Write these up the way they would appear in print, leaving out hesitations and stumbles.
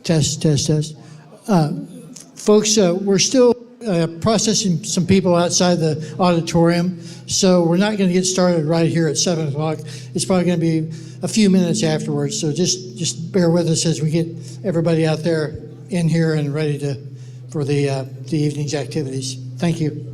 Test, test, test. Folks, we're still processing some people outside the auditorium, so we're not going to get started right here at 7 o'clock. It's probably going to be a few minutes afterwards, so just bear with us as we get everybody out there in here and ready for the evening's activities. Thank you.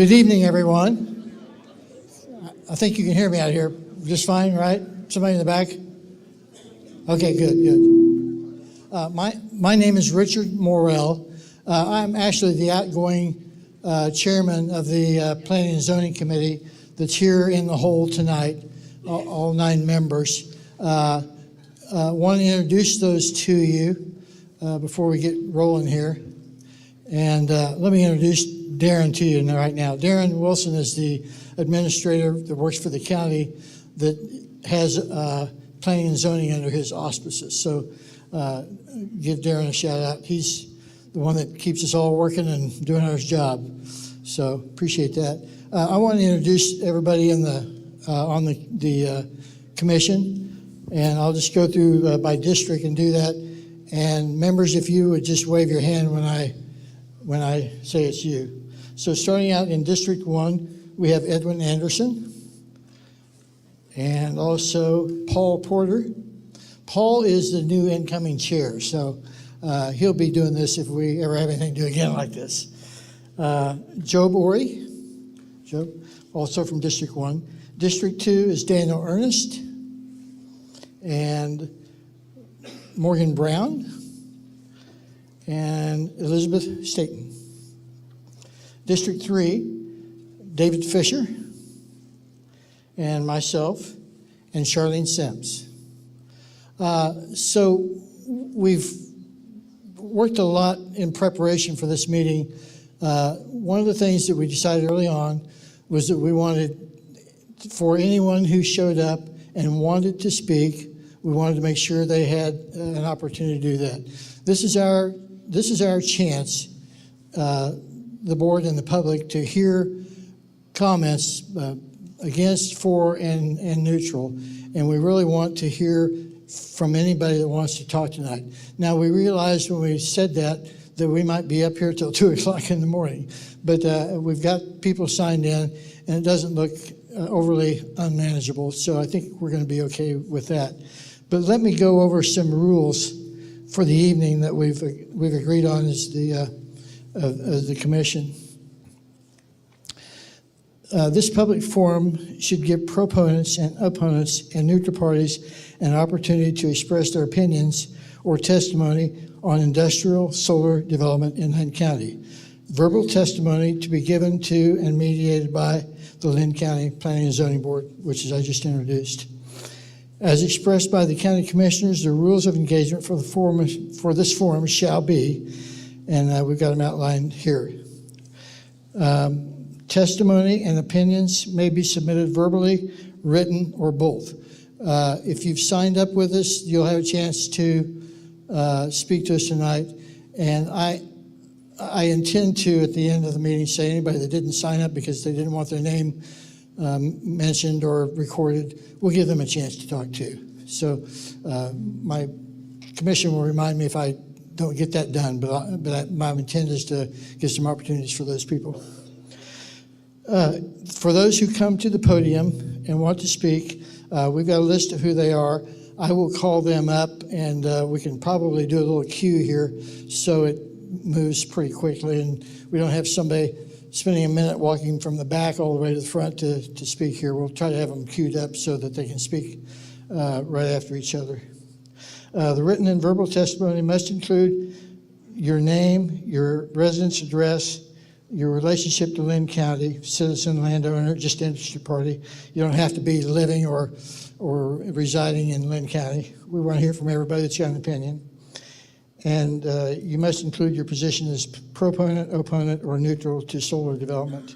Good evening, everyone. I think you can hear me out here just fine, right? Somebody in the back? Okay, good. My name is Richard Morrell. I'm actually the outgoing chairman of the Planning and Zoning Committee that's here in the hall tonight, all 9 members. Want to introduce those to you before we get rolling here. And let me introduce Darren to you right now. Darren Wilson is the administrator that works for the county that has planning and zoning under his auspices. So give Darren a shout out. He's the one that keeps us all working and doing our job. So appreciate that. I want to introduce everybody in on the commission, and I'll just go through by district and do that. And members, if you would just wave your hand when I say it's you. So starting out in District 1, we have Edwin Anderson and also Paul Porter. Paul is the new incoming chair, so he'll be doing this if we ever have anything to do again like this. Job Ori, also from District 1. District 2 is Daniel Ernest and Morgan Brown and Elizabeth Staten. District 3, David Fisher and myself and Charlene Sims. So we've worked a lot in preparation for this meeting. One of the things that we decided early on was that we wanted, for anyone who showed up and wanted to speak, we wanted to make sure they had an opportunity to do that. This is our chance, the board and the public, to hear comments against, for, and neutral. And we really want to hear from anybody that wants to talk tonight. Now, we realized when we said that we might be up here till 2 o'clock in the morning. But we've got people signed in, and it doesn't look overly unmanageable. So I think we're going to be okay with that. But let me go over some rules for the evening that we've agreed on as the commission. This public forum should give proponents and opponents and neutral parties an opportunity to express their opinions or testimony on industrial solar development in Linn County. Verbal testimony to be given to and mediated by the Linn County Planning and Zoning Board, which is I just introduced. As expressed by the county commissioners, the rules of engagement for this forum shall be, and we've got them outlined here. Testimony and opinions may be submitted verbally, written, or both. If you've signed up with us, you'll have a chance to speak to us tonight. And I intend to, at the end of the meeting, say anybody that didn't sign up because they didn't want their name mentioned or recorded, we'll give them a chance to talk to. So my commission will remind me if I don't get that done, but my intent is to give some opportunities for those people. For those who come to the podium and want to speak, we've got a list of who they are. I will call them up, and we can probably do a little queue here so it moves pretty quickly, and we don't have somebody spending a minute walking from the back all the way to the front to speak here. We'll try to have them queued up so that they can speak right after each other. The written and verbal testimony must include your name, your residence address, your relationship to Linn County, citizen, landowner, just interested party. You don't have to be living or residing in Linn County. We want to hear from everybody that's got an opinion. And you must include your position as proponent, opponent, or neutral to solar development.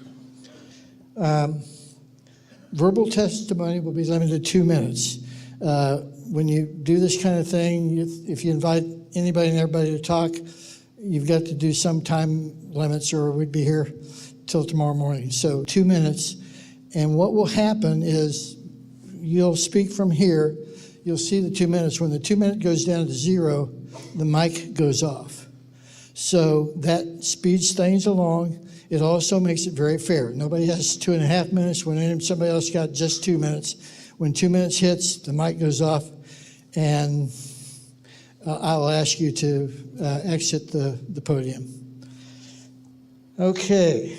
Verbal testimony will be limited to 2 minutes. When you do this kind of thing, if you invite anybody and everybody to talk, you've got to do some time limits or we'd be here till tomorrow morning. So 2 minutes. And what will happen is you'll speak from here. You'll see the 2 minutes. When the 2 minute goes down to 0, the mic goes off. So that speeds things along. It also makes it very fair. Nobody has 2.5 minutes when somebody else got just 2 minutes. When 2 minutes hits, the mic goes off, and I'll ask you to exit the podium. Okay.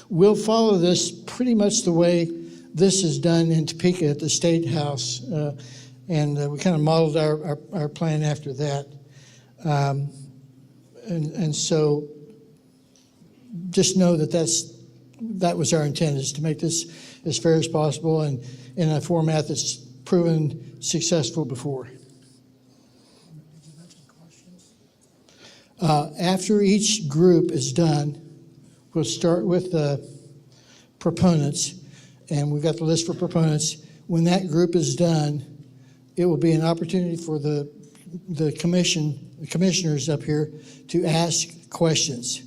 We'll follow this pretty much the way this is done in Topeka at the State House, and we kind of modeled our plan after that. And so just know that that was our intent, is to make this as fair as possible and in a format that's proven successful before. After each group is done, we'll start with the proponents, and we've got the list for proponents. When that group is done, it will be an opportunity for the commissioners up here to ask questions.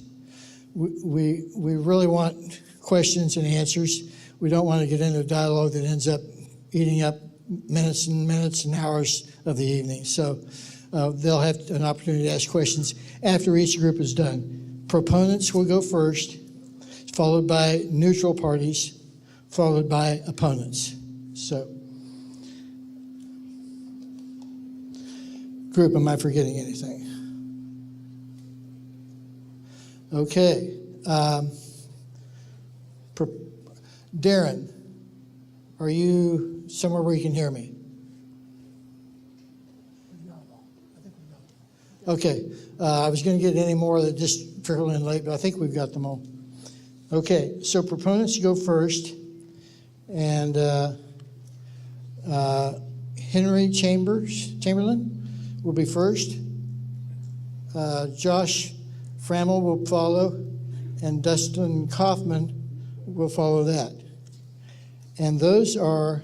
We really want questions and answers. We don't want to get into a dialogue that ends up eating up minutes and minutes and hours of the evening. So they'll have an opportunity to ask questions after each group is done. Proponents will go first, followed by neutral parties, followed by opponents. So, group, am I forgetting anything? Okay. Darren, are you somewhere where you can hear me? Okay. I was going to get any more that just trickled in late, but I think we've got them all. Okay. So proponents go first, and Henry Chamberlain will be first. Josh Frammel will follow, and Dustin Kaufman will follow that. And those are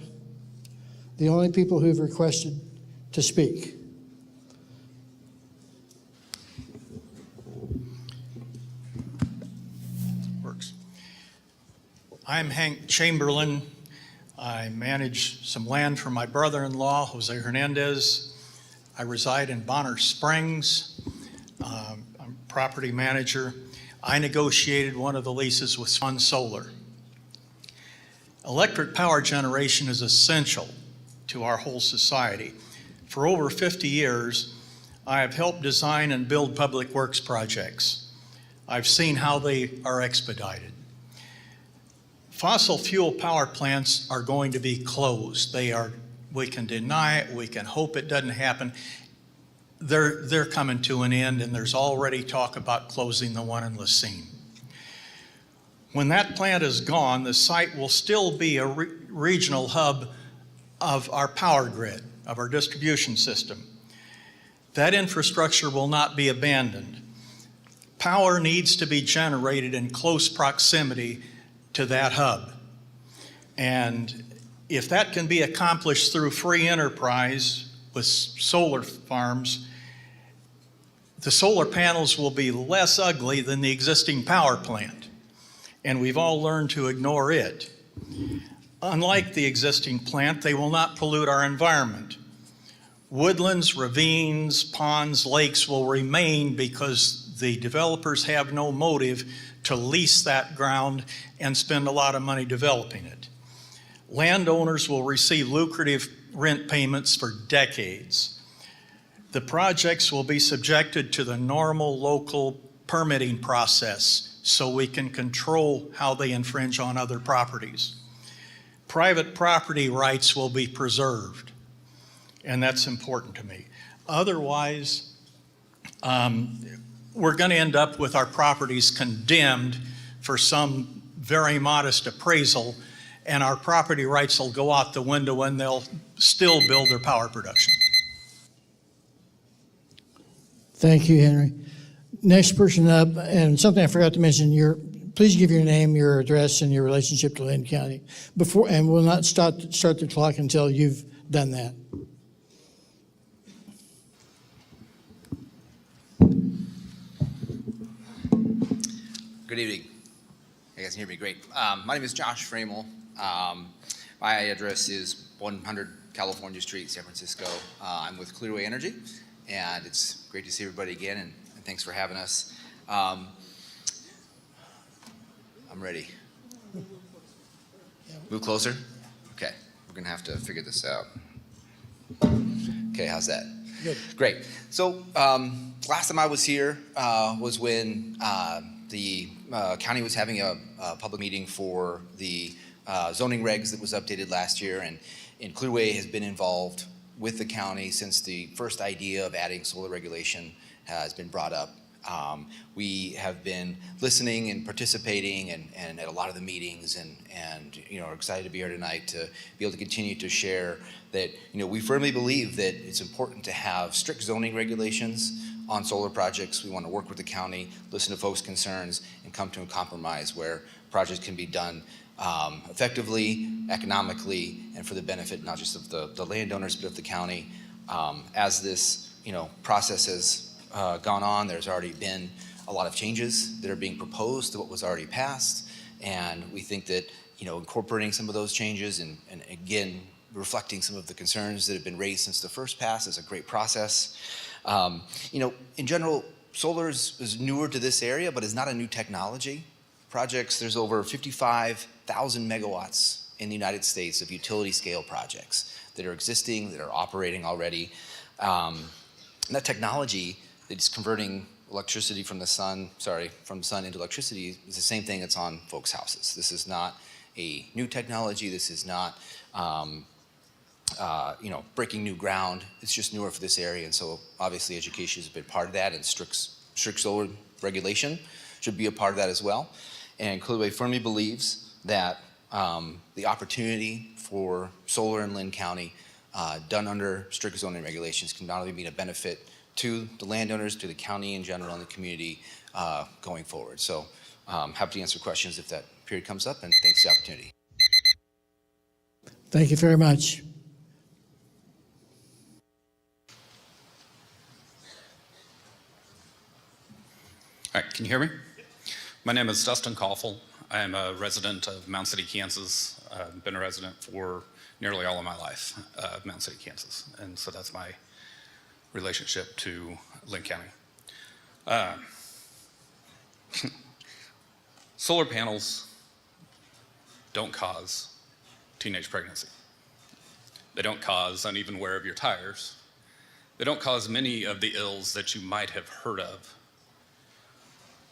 the only people who've requested to speak. Works. I'm Hank Chamberlain. I manage some land for my brother-in-law, Jose Hernandez. I reside in Bonner Springs. I'm a property manager. I negotiated one of the leases with Sun Solar. Electric power generation is essential to our whole society. For over 50 years, I have helped design and build public works projects. I've seen how they are expedited. Fossil fuel power plants are going to be closed. We can deny it, we can hope it doesn't happen. They're coming to an end, and there's already talk about closing the one in Linn. When that plant is gone, the site will still be a regional hub of our power grid, of our distribution system. That infrastructure will not be abandoned. Power needs to be generated in close proximity to that hub. And if that can be accomplished through free enterprise with solar farms, the solar panels will be less ugly than the existing power plant. And we've all learned to ignore it. Unlike the existing plant, they will not pollute our environment. Woodlands, ravines, ponds, lakes will remain because the developers have no motive to lease that ground and spend a lot of money developing it. Landowners will receive lucrative rent payments for decades. The projects will be subjected to the normal local permitting process so we can control how they infringe on other properties. Private property rights will be preserved, and that's important to me. Otherwise, we're going to end up with our properties condemned for some very modest appraisal, and our property rights will go out the window and they'll still build their power production. Thank you, Henry. Next person up, and something I forgot to mention, please give your name, your address, and your relationship to Linn County before, and we'll not start the clock until you've done that. Good evening. You guys can hear me great. My name is Josh Framel. My address is 100 California Street, San Francisco. I'm with Clearway Energy, and it's great to see everybody again, and thanks for having us. I'm ready. Move closer? Okay, we're gonna have to figure this out. Okay, how's that? Good. Great. So last time I was here was when the county was having a public meeting for the zoning regs that was updated last year, and Clearway has been involved with the county since the first idea of adding solar regulation has been brought up. We have been listening and participating and at a lot of the meetings, and are excited to be here tonight to be able to continue to share that we firmly believe that it's important to have strict zoning regulations on solar projects. We want to work with the county, listen to folks' concerns, and come to a compromise where projects can be done effectively, economically, and for the benefit not just of the landowners but of the county. As this process has gone on, there's already been a lot of changes that are being proposed to what was already passed, and we think that incorporating some of those changes and again reflecting some of the concerns that have been raised since the first pass is a great process. In general, solar is newer to this area, but is not a new technology. Projects, there's over 55,000 megawatts in the United States of utility scale projects that are existing, that are operating already. And that technology that is converting electricity from the sun into electricity is the same thing that's on folks' houses. This is not a new technology. This is not breaking new ground. It's just newer for this area, and so obviously education has been part of that, and strict solar regulation should be a part of that as well. And Clearway firmly believes that the opportunity for solar in Linn County done under strict zoning regulations can not only be a benefit to the landowners, to the county in general, and the community going forward. So happy to answer questions if that period comes up, and thanks for the opportunity. Thank you very much. All right, can you hear me? My name is Dustin Koffel. I am a resident of Mound City, Kansas. I've been a resident for nearly all of my life of Mound City, Kansas. And so that's my relationship to Linn County. Solar panels don't cause teenage pregnancy. They don't cause uneven wear of your tires. They don't cause many of the ills that you might have heard of.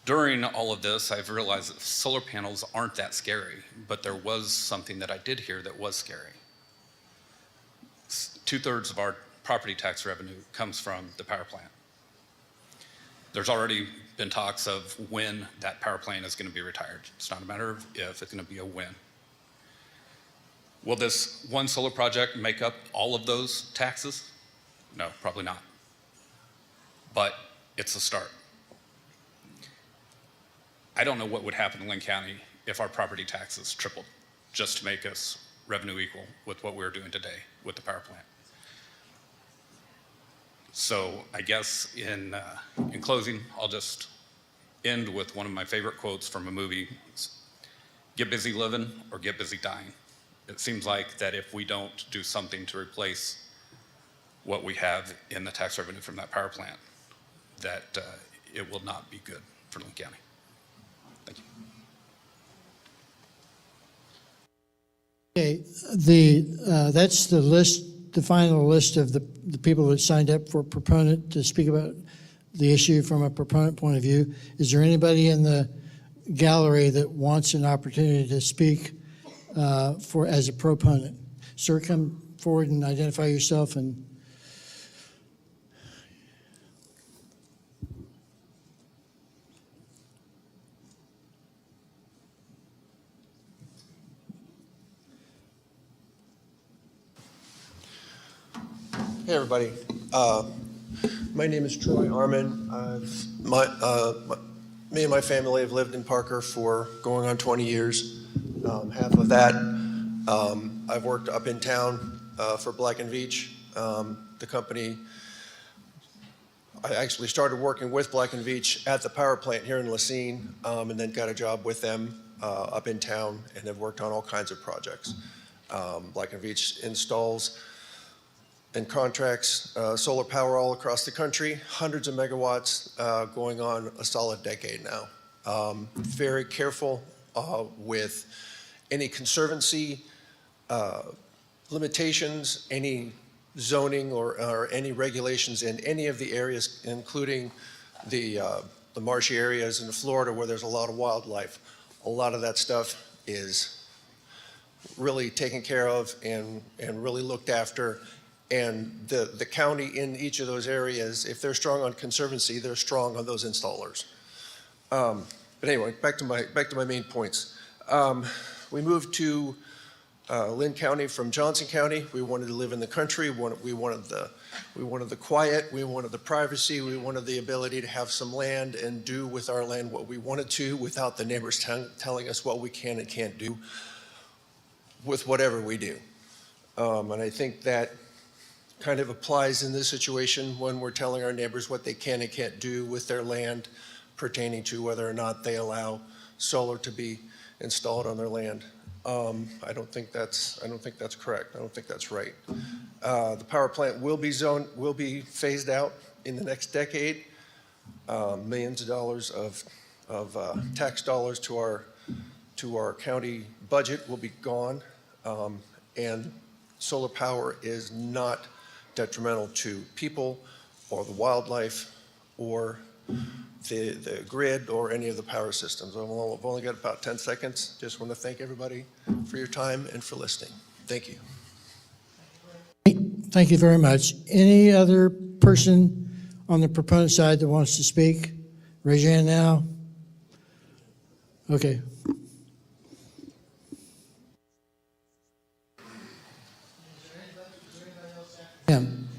During all of this, I've realized that solar panels aren't that scary, but there was something that I did hear that was scary. 2/3 of our property tax revenue comes from the power plant. There's already been talks of when that power plant is going to be retired. It's not a matter of if, it's going to be a when. Will this one solar project make up all of those taxes? No, probably not. But it's a start. I don't know what would happen in Linn County if our property taxes tripled just to make us revenue equal with what we're doing today with the power plant. So I guess in closing, I'll just end with one of my favorite quotes from a movie. It's, get busy living or get busy dying. It seems like that if we don't do something to replace what we have in the tax revenue from that power plant, that it will not be good for Linn County. Thank you. Okay, that's the list, the final list of the people that signed up for Proponent to speak about the issue from a Proponent point of view. Is there anybody in the gallery that wants an opportunity to speak as a Proponent? Sir, come forward and identify yourself. And hey everybody, my name is Troy Arman. Me and my family have lived in Parker for going on 20 years. Half of that, I've worked up in town for Black & Veatch. The company, I actually started working with Black & Veatch at the power plant here in Lacine, and then got a job with them up in town, and have worked on all kinds of projects. Black & Veatch installs and contracts solar power all across the country, hundreds of megawatts going on a solid decade now. Very careful with any conservancy limitations, any zoning or any regulations in any of the areas, including the the marshy areas in Florida where there's a lot of wildlife. A lot of that stuff is really taken care of and really looked after. And the county in each of those areas, if they're strong on conservancy, they're strong on those installers. But anyway, back to my main points. We moved to Linn County from Johnson County. We wanted to live in the country. We wanted the quiet. We wanted the privacy. We wanted the ability to have some land and do with our land what we wanted to without the neighbors telling us what we can and can't do with whatever we do. And I think that kind of applies in this situation when we're telling our neighbors what they can and can't do with their land pertaining to whether or not they allow solar to be installed on their land. I don't think that's correct. I don't think that's right. The power plant will be phased out in the next decade. Millions of dollars of tax dollars to our county budget will be gone. And solar power is not detrimental to people or the wildlife or the grid or any of the power systems. I've only got about 10 seconds. Just want to thank everybody for your time and for listening. Thank you. Thank you very much. Any other person on the proponent side that wants to speak? Raise your hand now. Okay.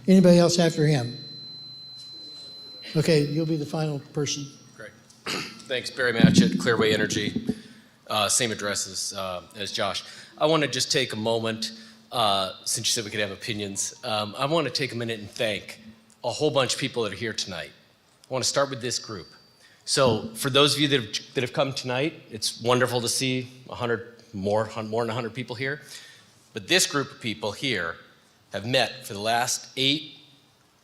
Anybody else after him? Okay, you'll be the final person. Great. Thanks, Barry Matchett, Clearway Energy. Same address as Josh. I want to just take a moment, since you said we could have opinions. I want to take a minute and thank a whole bunch of people that are here tonight. I want to start with this group. So for those of you that have come tonight, it's wonderful to see more than 100 people here. But this group of people here have met for the last 8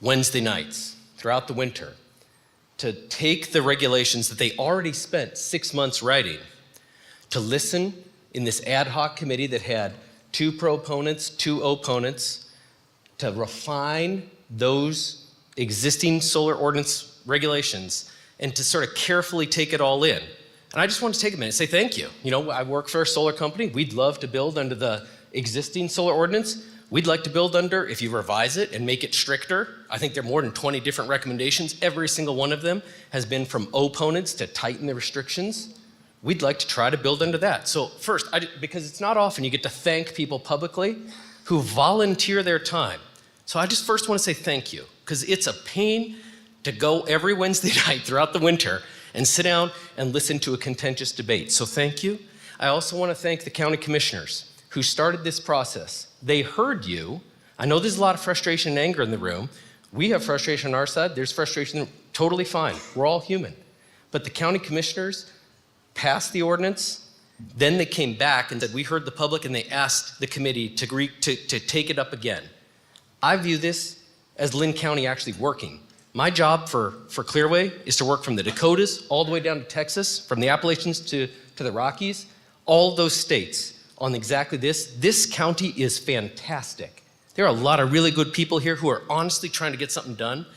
Wednesday nights throughout the winter to take the regulations that they already spent 6 months writing, to listen in this ad hoc committee that had 2 proponents, 2 opponents, to refine those existing solar ordinance regulations and to sort of carefully take it all in. And I just want to take a minute and say thank you. You know, I work for a solar company. We'd love to build under the existing solar ordinance. We'd like to build under, if you revise it and make it stricter. I think there are more than 20 different recommendations. Every single one of them has been from opponents to tighten the restrictions. We'd like to try to build under that. So first, because it's not often you get to thank people publicly who volunteer their time. So I just first want to say thank you, because it's a pain to go every Wednesday night throughout the winter and sit down and listen to a contentious debate. So thank you. I also want to thank the county commissioners who started this process. They heard you. I know there's a lot of frustration and anger in the room. We have frustration on our side. There's frustration. Totally fine. We're all human. But the county commissioners passed the ordinance. Then they came back and said, we heard the public, and they asked the committee to take it up again. I view this as Linn County actually working. My job for Clearway is to work from the Dakotas all the way down to Texas, from the Appalachians to the Rockies, all those states on exactly this. This county is fantastic. There are a lot of really good people here who are honestly trying to get something done,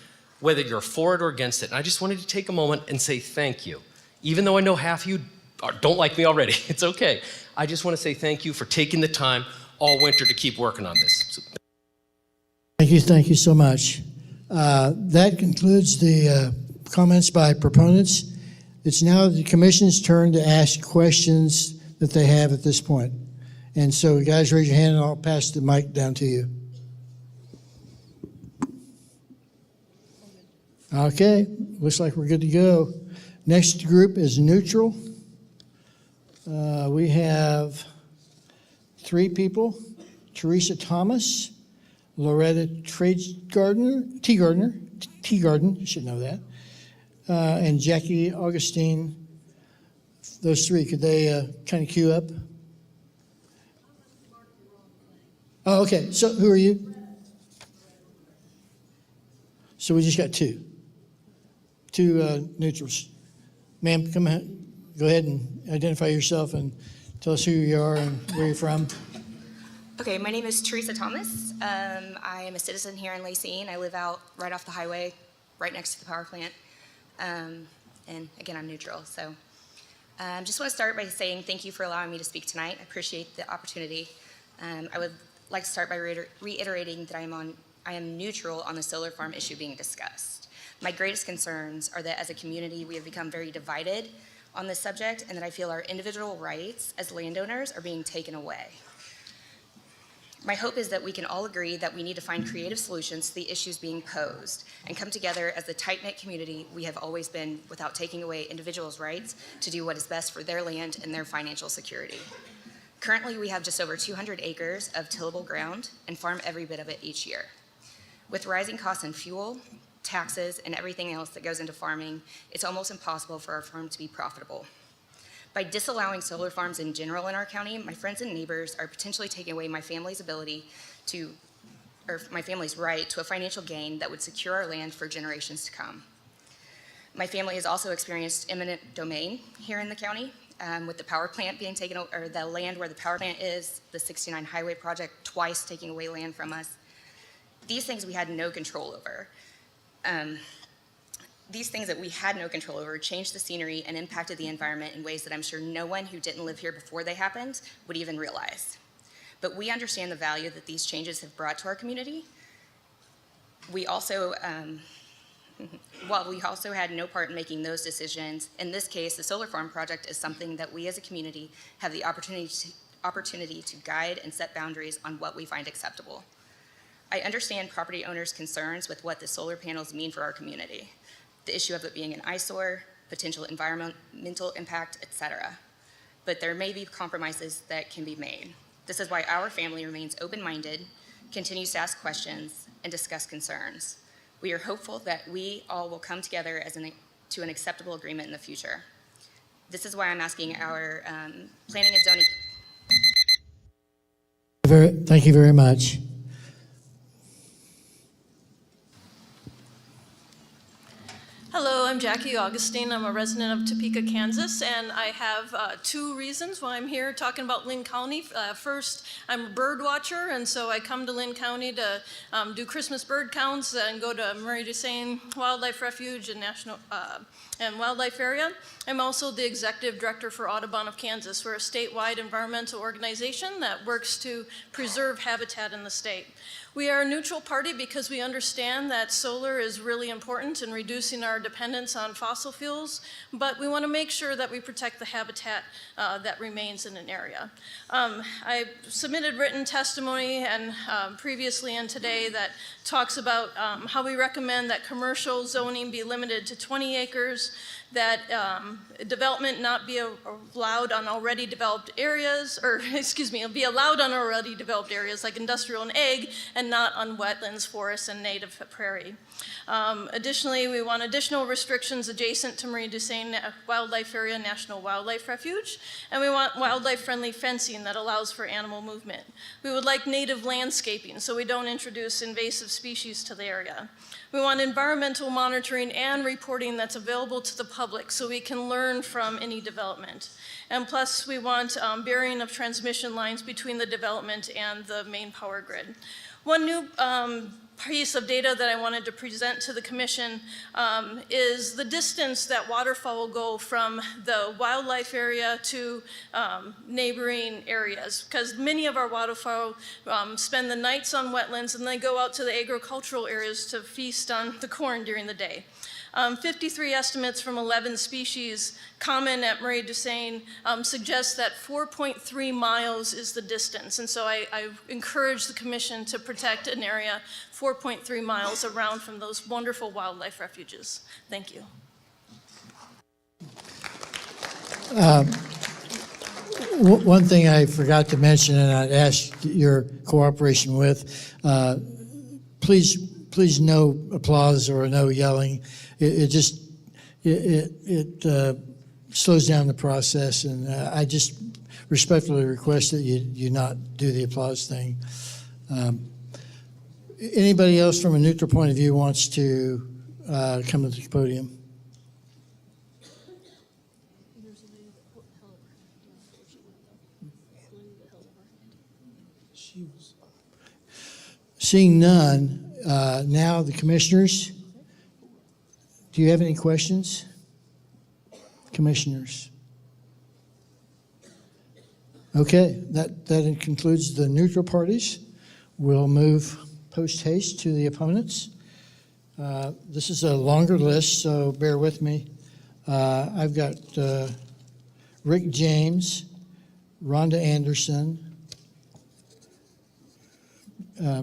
whether you're for it or against it. And I just wanted to take a moment and say thank you. Even though I know half of you don't like me already, it's okay. I just want to say thank you for taking the time all winter to keep working on this. So, Thank you so much. That concludes the comments by proponents. It's now the commission's turn to ask questions that they have at this point. And so guys, raise your hand and I'll pass the mic down to you. Okay, looks like we're good to go. Next group is neutral. We have 3 people: Teresa Thomas, Loretta Teagarden, I should know that, and Jackie Augustine. Those 3, could they kind of queue up? Oh, okay, so who are you? So we just got 2 neutrals. Ma'am, come ahead. Go ahead and identify yourself and tell us who you are and where you're from. Okay, my name is Teresa Thomas. I am a citizen here in Lacine. I live out right off the highway, right next to the power plant. and again, I'm neutral. So just want to start by saying thank you for allowing me to speak tonight. I appreciate the opportunity. I would like to start by reiterating that I am neutral on the solar farm issue being discussed. My greatest concerns are that as a community, we have become very divided on this subject, and that I feel our individual rights as landowners are being taken away. My hope is that we can all agree that we need to find creative solutions to the issues being posed and come together as the tight-knit community we have always been without taking away individuals' rights to do what is best for their land and their financial security. Currently, we have just over 200 acres of tillable ground and farm every bit of it each year. With rising costs in fuel, taxes, and everything else that goes into farming, it's almost impossible for our farm to be profitable. By disallowing solar farms in general in our county, my friends and neighbors are potentially taking away my family's my family's right to a financial gain that would secure our land for generations to come. My family has also experienced eminent domain here in the county, with the power plant being taken, or the land where the power plant is, the 69 highway project twice taking away land from us. These things we had no control over. These things that we had no control over changed the scenery and impacted the environment in ways that I'm sure no one who didn't live here before they happened would even realize. But we understand the value that these changes have brought to our community. We also, while we also had no part in making those decisions, in this case, the solar farm project is something that we as a community have the opportunity to guide and set boundaries on what we find acceptable. I understand property owners' concerns with what the solar panels mean for our community. The issue of it being an eyesore, potential environmental impact, etc. But there may be compromises that can be made. This is why our family remains open-minded, continues to ask questions, and discuss concerns. We are hopeful that we all will come together to an acceptable agreement in the future. This is why I'm asking our planning and zoning. Thank you very much. Hello, I'm Jackie Augustine. I'm a resident of Topeka, Kansas, and I have two reasons why I'm here talking about Linn County. First, I'm a bird watcher, and so I come to Linn County to do Christmas bird counts and go to Murray Dusain Wildlife Refuge and and Wildlife Area. I'm also the executive director for Audubon of Kansas. We're a statewide environmental organization that works to preserve habitat in the state. We are a neutral party because we understand that solar is really important in reducing our dependence on fossil fuels, but we want to make sure that we protect the habitat that remains in an area. I submitted written testimony and previously and today that talks about how we recommend that commercial zoning be limited to 20 acres, that development not be allowed on already developed areas, or excuse me, be allowed on already developed areas like industrial and ag, and not on wetlands, forests, and native prairie. Additionally, we want additional restrictions adjacent to Murray Dusain Wildlife Area National Wildlife Refuge, and we want wildlife-friendly fencing that allows for animal movement. We would like native landscaping so we don't introduce invasive species to the area. We want environmental monitoring and reporting that's available to the public so we can learn from any development. And plus, we want burying of transmission lines between the development and the main power grid. One new piece of data that I wanted to present to the commission is the distance that waterfowl go from the wildlife area to neighboring areas, because many of our waterfowl spend the nights on wetlands and they go out to the agricultural areas to feast on the corn during the day. 53 estimates from 11 species common at Murray Dusain suggest that 4.3 miles is the distance. And so I encourage the commission to protect an area 4.3 miles around from those wonderful wildlife refuges. Thank you. One thing I forgot to mention, and I'd ask your cooperation with, please no applause or no yelling. It just slows down the process, and I just respectfully request that you not do the applause thing. Anybody else from a neutral point of view wants to come to the podium? Seeing none, now the commissioners. Do you have any questions? commissioners? Okay, that concludes the neutral parties. We'll move post haste to the opponents. This is a longer list, so bear with me. I've got Rick James, Rhonda Anderson,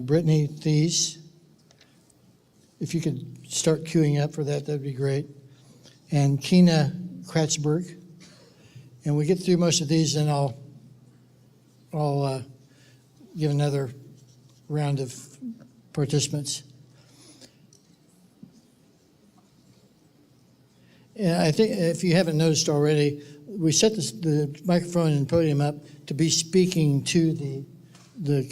Brittany Thies. If you could start queuing up for that, that'd be great. And Keena Kratzberg. And we get through most of these, and I'll give another round of participants. And I think if you haven't noticed already, we set the microphone and podium up to be speaking to the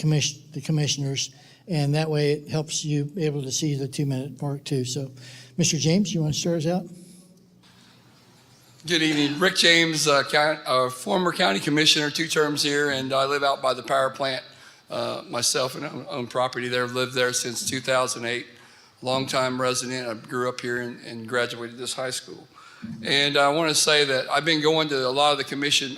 commissioners, and that way it helps you be able to see the 2-minute mark too. So, Mr. James, you want to start us out? Good evening. Rick James, former county commissioner, 2 terms here, and I live out by the power plant myself and own property there. Lived there since 2008. Longtime resident. I grew up here and graduated this high school. And I want to say that I've been going to a lot of the commission,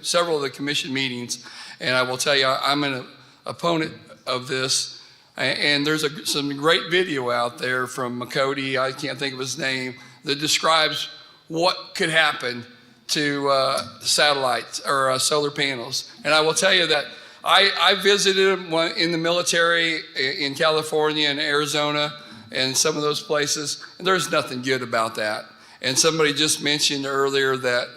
several of the commission meetings, and I will tell you I'm an opponent of this. And there's some great video out there from McCody, I can't think of his name, that describes what could happen to satellites or solar panels. And I will tell you that I visited them in the military in California and Arizona and some of those places, and there's nothing good about that. And somebody just mentioned earlier that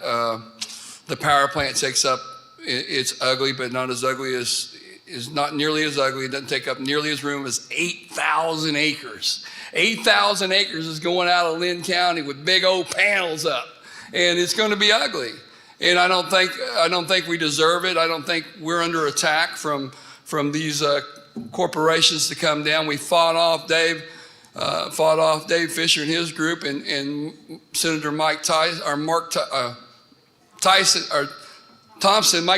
the power plant takes up, it's ugly, but not as ugly as, is not nearly as ugly. It doesn't take up nearly as room as 8,000 acres. 8,000 acres is going out of Linn County with big old panels up, and it's going to be ugly. And I don't think we deserve it. I don't think we're under attack from these corporations to come down. We fought off Dave Fisher and his group, and Senator Mike Tyson, or Mike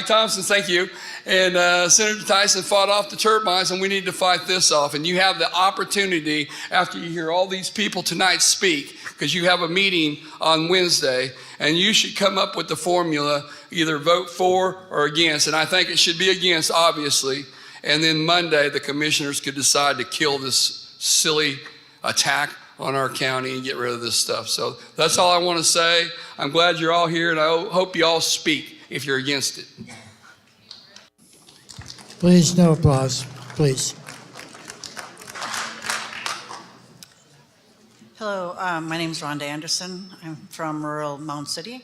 Thompson, thank you. And Senator Tyson fought off the turbines, and we need to fight this off. And you have the opportunity, after you hear all these people tonight speak, because you have a meeting on Wednesday, and you should come up with the formula, either vote for or against. And I think it should be against, obviously. And then Monday, the commissioners could decide to kill this silly attack on our county and get rid of this stuff. So that's all I want to say. I'm glad you're all here, and I hope you all speak if you're against it. Please, no applause, please. Hello, my name is Rhonda Anderson. I'm from rural Mound City.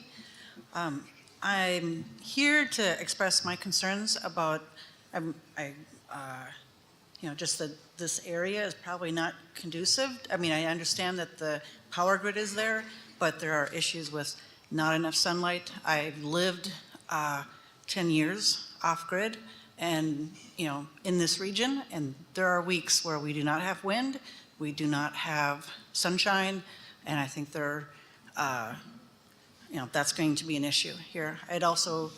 I'm here to express my concerns about, just that this area is probably not conducive. I mean, I understand that the power grid is there, but there are issues with not enough sunlight. I've lived 10 years off grid, and in this region, and there are weeks where we do not have wind, we do not have sunshine, and I think that's going to be an issue here. It also,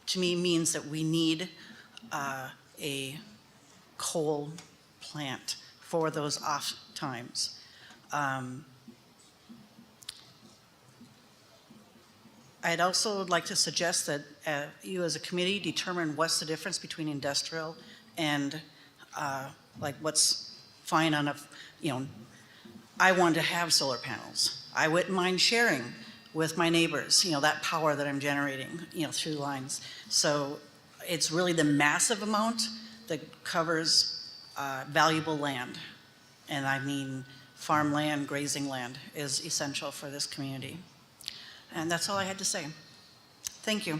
to me, means that we need a coal plant for those off times. I'd also like to suggest that you as a committee determine what's the difference between industrial and what's fine on I want to have solar panels. I wouldn't mind sharing with my neighbors, that power that I'm generating, through lines. So it's really the massive amount that covers valuable land. And I mean farmland, grazing land is essential for this community. And that's all I had to say. Thank you.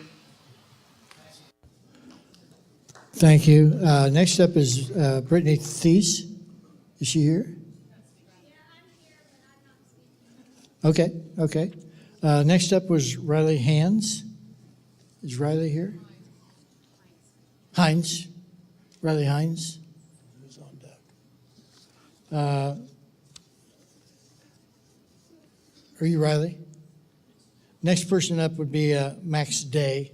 Thank you. Next up is Brittany Thies. Is she here? Okay. Next up was Riley Hands. Is Riley here? Hines. Riley Hines. Who's on deck? Are you Riley? Next person up would be Max Day.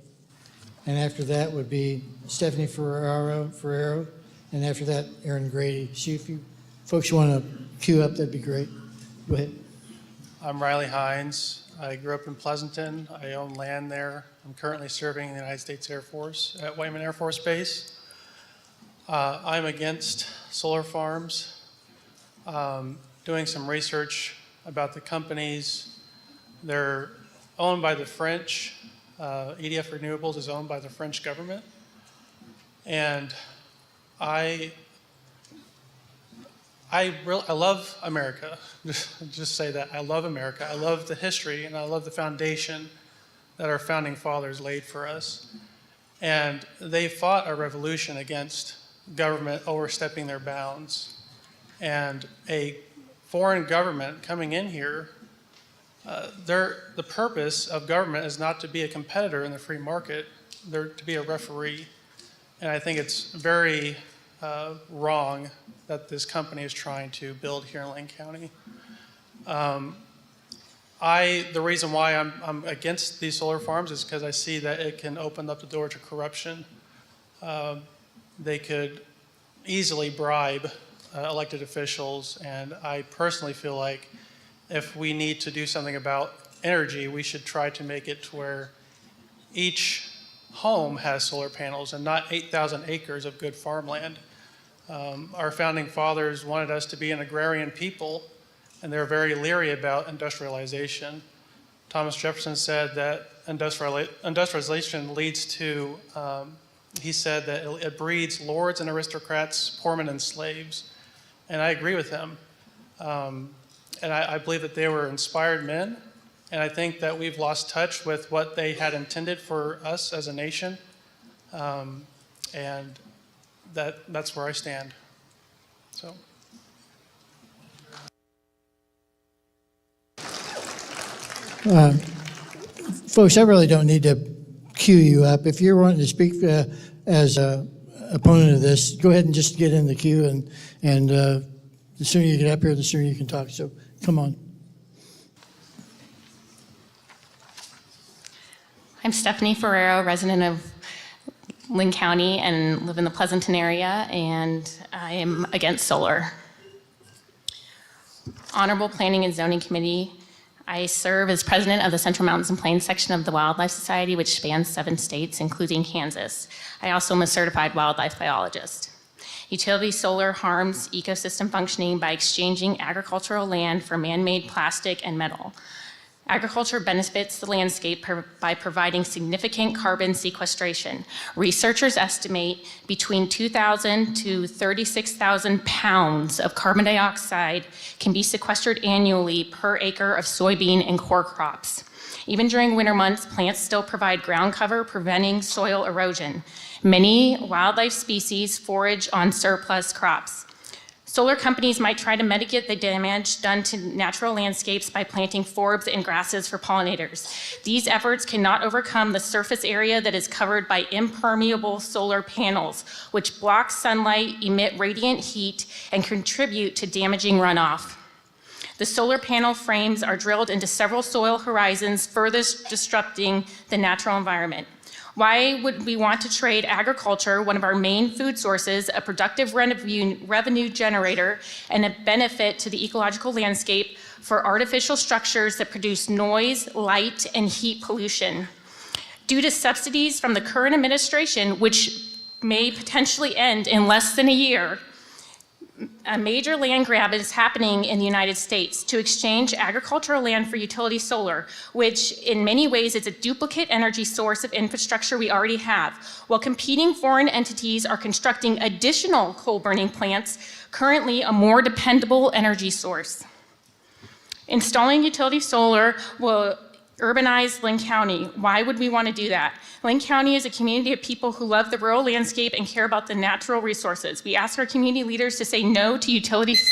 And after that would be Stephanie Ferrero. And after that, Aaron Grady. See if you folks want to queue up, that'd be great. Go ahead. I'm Riley Hines. I grew up in Pleasanton. I own land there. I'm currently serving in the United States Air Force at Whiteman Air Force Base. I'm against solar farms. Doing some research about the companies. They're owned by the French. EDF Renewables is owned by the French government. And I love America. Just say that. I love America. I love the history and I love the foundation that our founding fathers laid for us. And they fought a revolution against government overstepping their bounds. And a foreign government coming in here, the purpose of government is not to be a competitor in the free market, they're to be a referee. And I think it's very wrong that this company is trying to build here in Linn County. The reason why I'm against these solar farms is because I see that it can open up the door to corruption. They could easily bribe elected officials, and I personally feel like if we need to do something about energy, we should try to make it to where each home has solar panels and not 8,000 acres of good farmland. Our founding fathers wanted us to be an agrarian people, and they're very leery about industrialization. Thomas Jefferson said that industrialization leads to, he said that it breeds lords and aristocrats, poormen and slaves. And I agree with him. And I believe that they were inspired men. And I think that we've lost touch with what they had intended for us as a nation. And that's where I stand. So. Folks, I really don't need to cue you up. If you're wanting to speak as an opponent of this, go ahead and just get in the queue, and the sooner you get up here, the sooner you can talk. So come on. I'm Stephanie Ferrero, resident of Linn County and live in the Pleasanton area, and I am against solar. Honorable Planning and Zoning Committee, I serve as president of the Central Mountains and Plains section of the Wildlife Society, which spans 7 states, including Kansas. I also am a certified wildlife biologist. Utility solar harms ecosystem functioning by exchanging agricultural land for man-made plastic and metal. Agriculture benefits the landscape by providing significant carbon sequestration. Researchers estimate between 2,000 to 36,000 pounds of carbon dioxide can be sequestered annually per acre of soybean and core crops. Even during winter months, plants still provide ground cover, preventing soil erosion. Many wildlife species forage on surplus crops. Solar companies might try to mitigate the damage done to natural landscapes by planting forbs and grasses for pollinators. These efforts cannot overcome the surface area that is covered by impermeable solar panels, which block sunlight, emit radiant heat, and contribute to damaging runoff. The solar panel frames are drilled into several soil horizons, further disrupting the natural environment. Why would we want to trade agriculture, one of our main food sources, a productive revenue generator, and a benefit to the ecological landscape, for artificial structures that produce noise, light, and heat pollution? Due to subsidies from the current administration, which may potentially end in less than a year, a major land grab is happening in the United States to exchange agricultural land for utility solar, which in many ways is a duplicate energy source of infrastructure we already have, while competing foreign entities are constructing additional coal-burning plants, currently a more dependable energy source. Installing utility solar will urbanize Linn County. Why would we want to do that? Linn County is a community of people who love the rural landscape and care about the natural resources. We ask our community leaders to say no to utilities.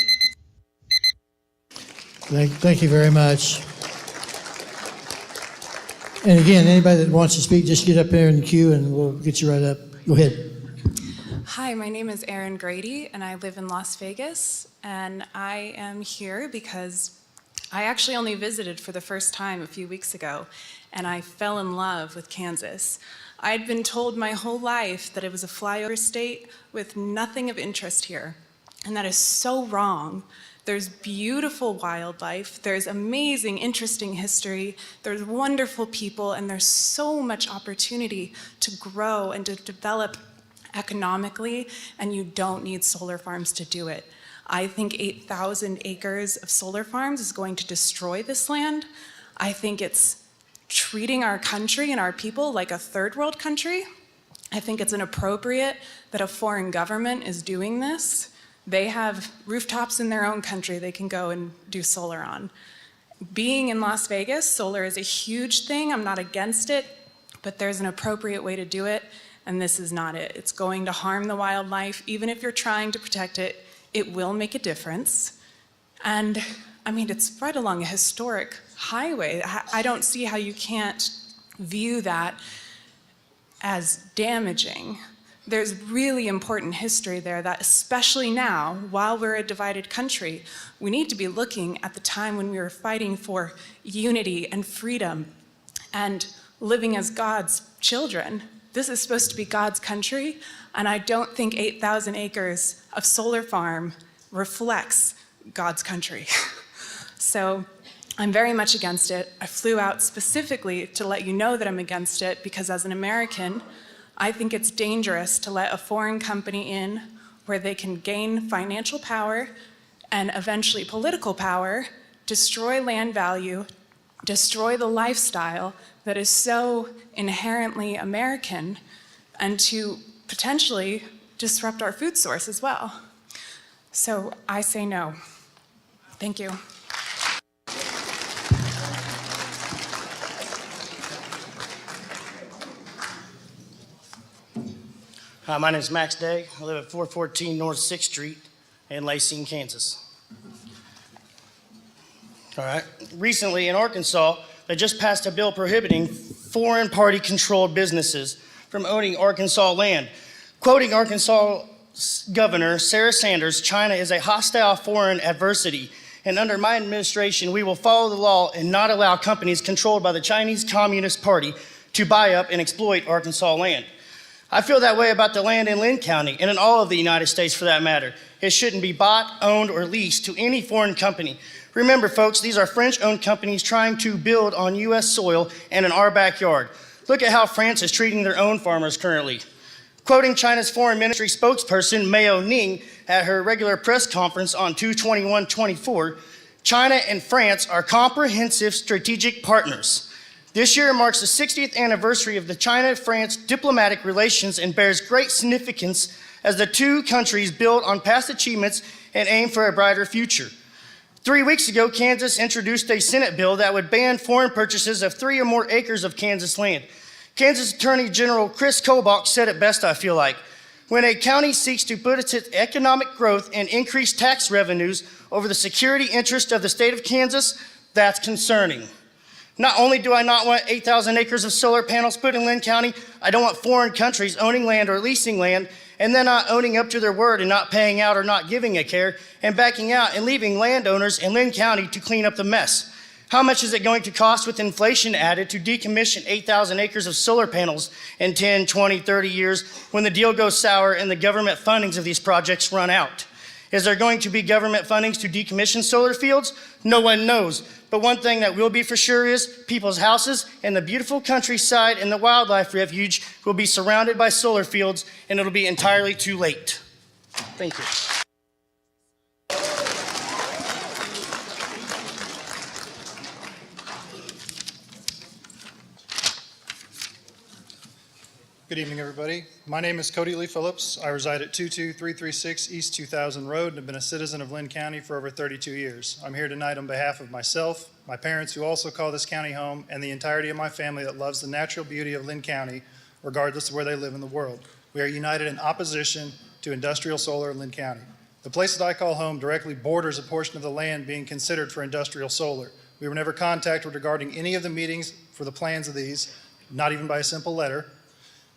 Thank you very much. And again, anybody that wants to speak, just get up there in the queue and we'll get you right up. Go ahead. Hi, my name is Erin Grady and I live in Las Vegas, and I am here because I actually only visited for the first time a few weeks ago, and I fell in love with Kansas. I'd been told my whole life that it was a flyover state with nothing of interest here, and that is so wrong. There's beautiful wildlife, there's amazing, interesting history, there's wonderful people, and there's so much opportunity to grow and to develop economically, and you don't need solar farms to do it. I think 8,000 acres of solar farms is going to destroy this land. I think it's treating our country and our people like a third world country. I think it's inappropriate that a foreign government is doing this. They have rooftops in their own country they can go and do solar on. Being in Las Vegas, solar is a huge thing. I'm not against it, but there's an appropriate way to do it, and this is not it. It's going to harm the wildlife. Even if you're trying to protect it, it will make a difference. And I mean, it's right along a historic highway. I don't see how you can't view that as damaging. There's really important history there that, especially now, while we're a divided country, we need to be looking at the time when we were fighting for unity and freedom and living as God's children. This is supposed to be God's country, and I don't think 8,000 acres of solar farm reflects God's country. So I'm very much against it. I flew out specifically to let you know that I'm against it because as an American, I think it's dangerous to let a foreign company in where they can gain financial power and eventually political power, destroy land value, destroy the lifestyle that is so inherently American, and to potentially disrupt our food source as well. So I say no. Thank you. Hi, my name is Max Day. I live at 414 North 6th Street in Lacey, Kansas. All right. Recently in Arkansas, they just passed a bill prohibiting foreign party-controlled businesses from owning Arkansas land. Quoting Arkansas Governor Sarah Sanders, China is a hostile foreign adversary, and under my administration, we will follow the law and not allow companies controlled by the Chinese Communist Party to buy up and exploit Arkansas land. I feel that way about the land in Linn County and in all of the United States for that matter. It shouldn't be bought, owned, or leased to any foreign company. Remember, folks, these are French-owned companies trying to build on U.S. soil and in our backyard. Look at how France is treating their own farmers currently. Quoting China's Foreign Ministry spokesperson, Mao Ning, at her regular press conference on 2/21/24, China and France are comprehensive strategic partners. This year marks the 60th anniversary of the China-France diplomatic relations and bears great significance as the two countries build on past achievements and aim for a brighter future. 3 weeks ago, Kansas introduced a Senate bill that would ban foreign purchases of 3 or more acres of Kansas land. Kansas Attorney General Chris Kobach said it best, I feel like. When a county seeks to put its economic growth and increase tax revenues over the security interest of the state of Kansas, that's concerning. Not only do I not want 8,000 acres of solar panels put in Linn County, I don't want foreign countries owning land or leasing land and then not owning up to their word and not paying out or not giving a care and backing out and leaving landowners in Linn County to clean up the mess. How much is it going to cost with inflation added to decommission 8,000 acres of solar panels in 10, 20, 30 years when the deal goes sour and the government fundings of these projects run out? Is there going to be government fundings to decommission solar fields? No one knows. But one thing that will be for sure is people's houses and the beautiful countryside and the wildlife refuge will be surrounded by solar fields, and it'll be entirely too late. Thank you. Good evening, everybody. My name is Cody Lee Phillips. I reside at 22336 East 2000 Road and have been a citizen of Linn County for over 32 years. I'm here tonight on behalf of myself, my parents who also call this county home, and the entirety of my family that loves the natural beauty of Linn County, regardless of where they live in the world. We are united in opposition to industrial solar in Linn County. The place that I call home directly borders a portion of the land being considered for industrial solar. We were never contacted regarding any of the meetings for the plans of these, not even by a simple letter.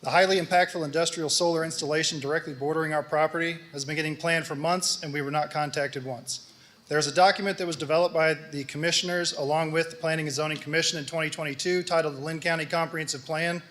The highly impactful industrial solar installation directly bordering our property has been getting planned for months, and we were not contacted once. There's a document that was developed by the commissioners along with the Planning and Zoning Commission in 2022 titled the Linn County Comprehensive Plan.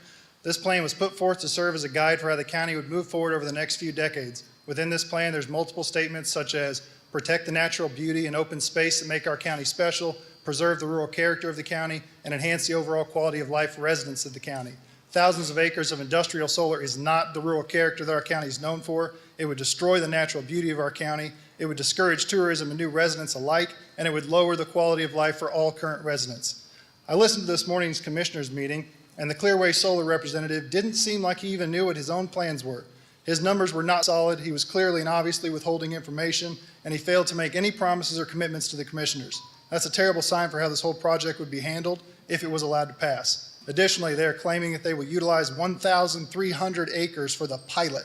This plan was put forth to serve as a guide for how the county would move forward over the next few decades. Within this plan, there's multiple statements such as protect the natural beauty and open space that make our county special, preserve the rural character of the county, and enhance the overall quality of life for residents of the county. Thousands of acres of industrial solar is not the rural character that our county is known for. It would destroy the natural beauty of our county. It would discourage tourism and new residents alike, and it would lower the quality of life for all current residents. I listened to this morning's commissioners meeting, and the Clearway Solar representative didn't seem like he even knew what his own plans were. His numbers were not solid. He was clearly and obviously withholding information, and he failed to make any promises or commitments to the commissioners. That's a terrible sign for how this whole project would be handled if it was allowed to pass. Additionally, they are claiming that they will utilize 1,300 acres for the pilot.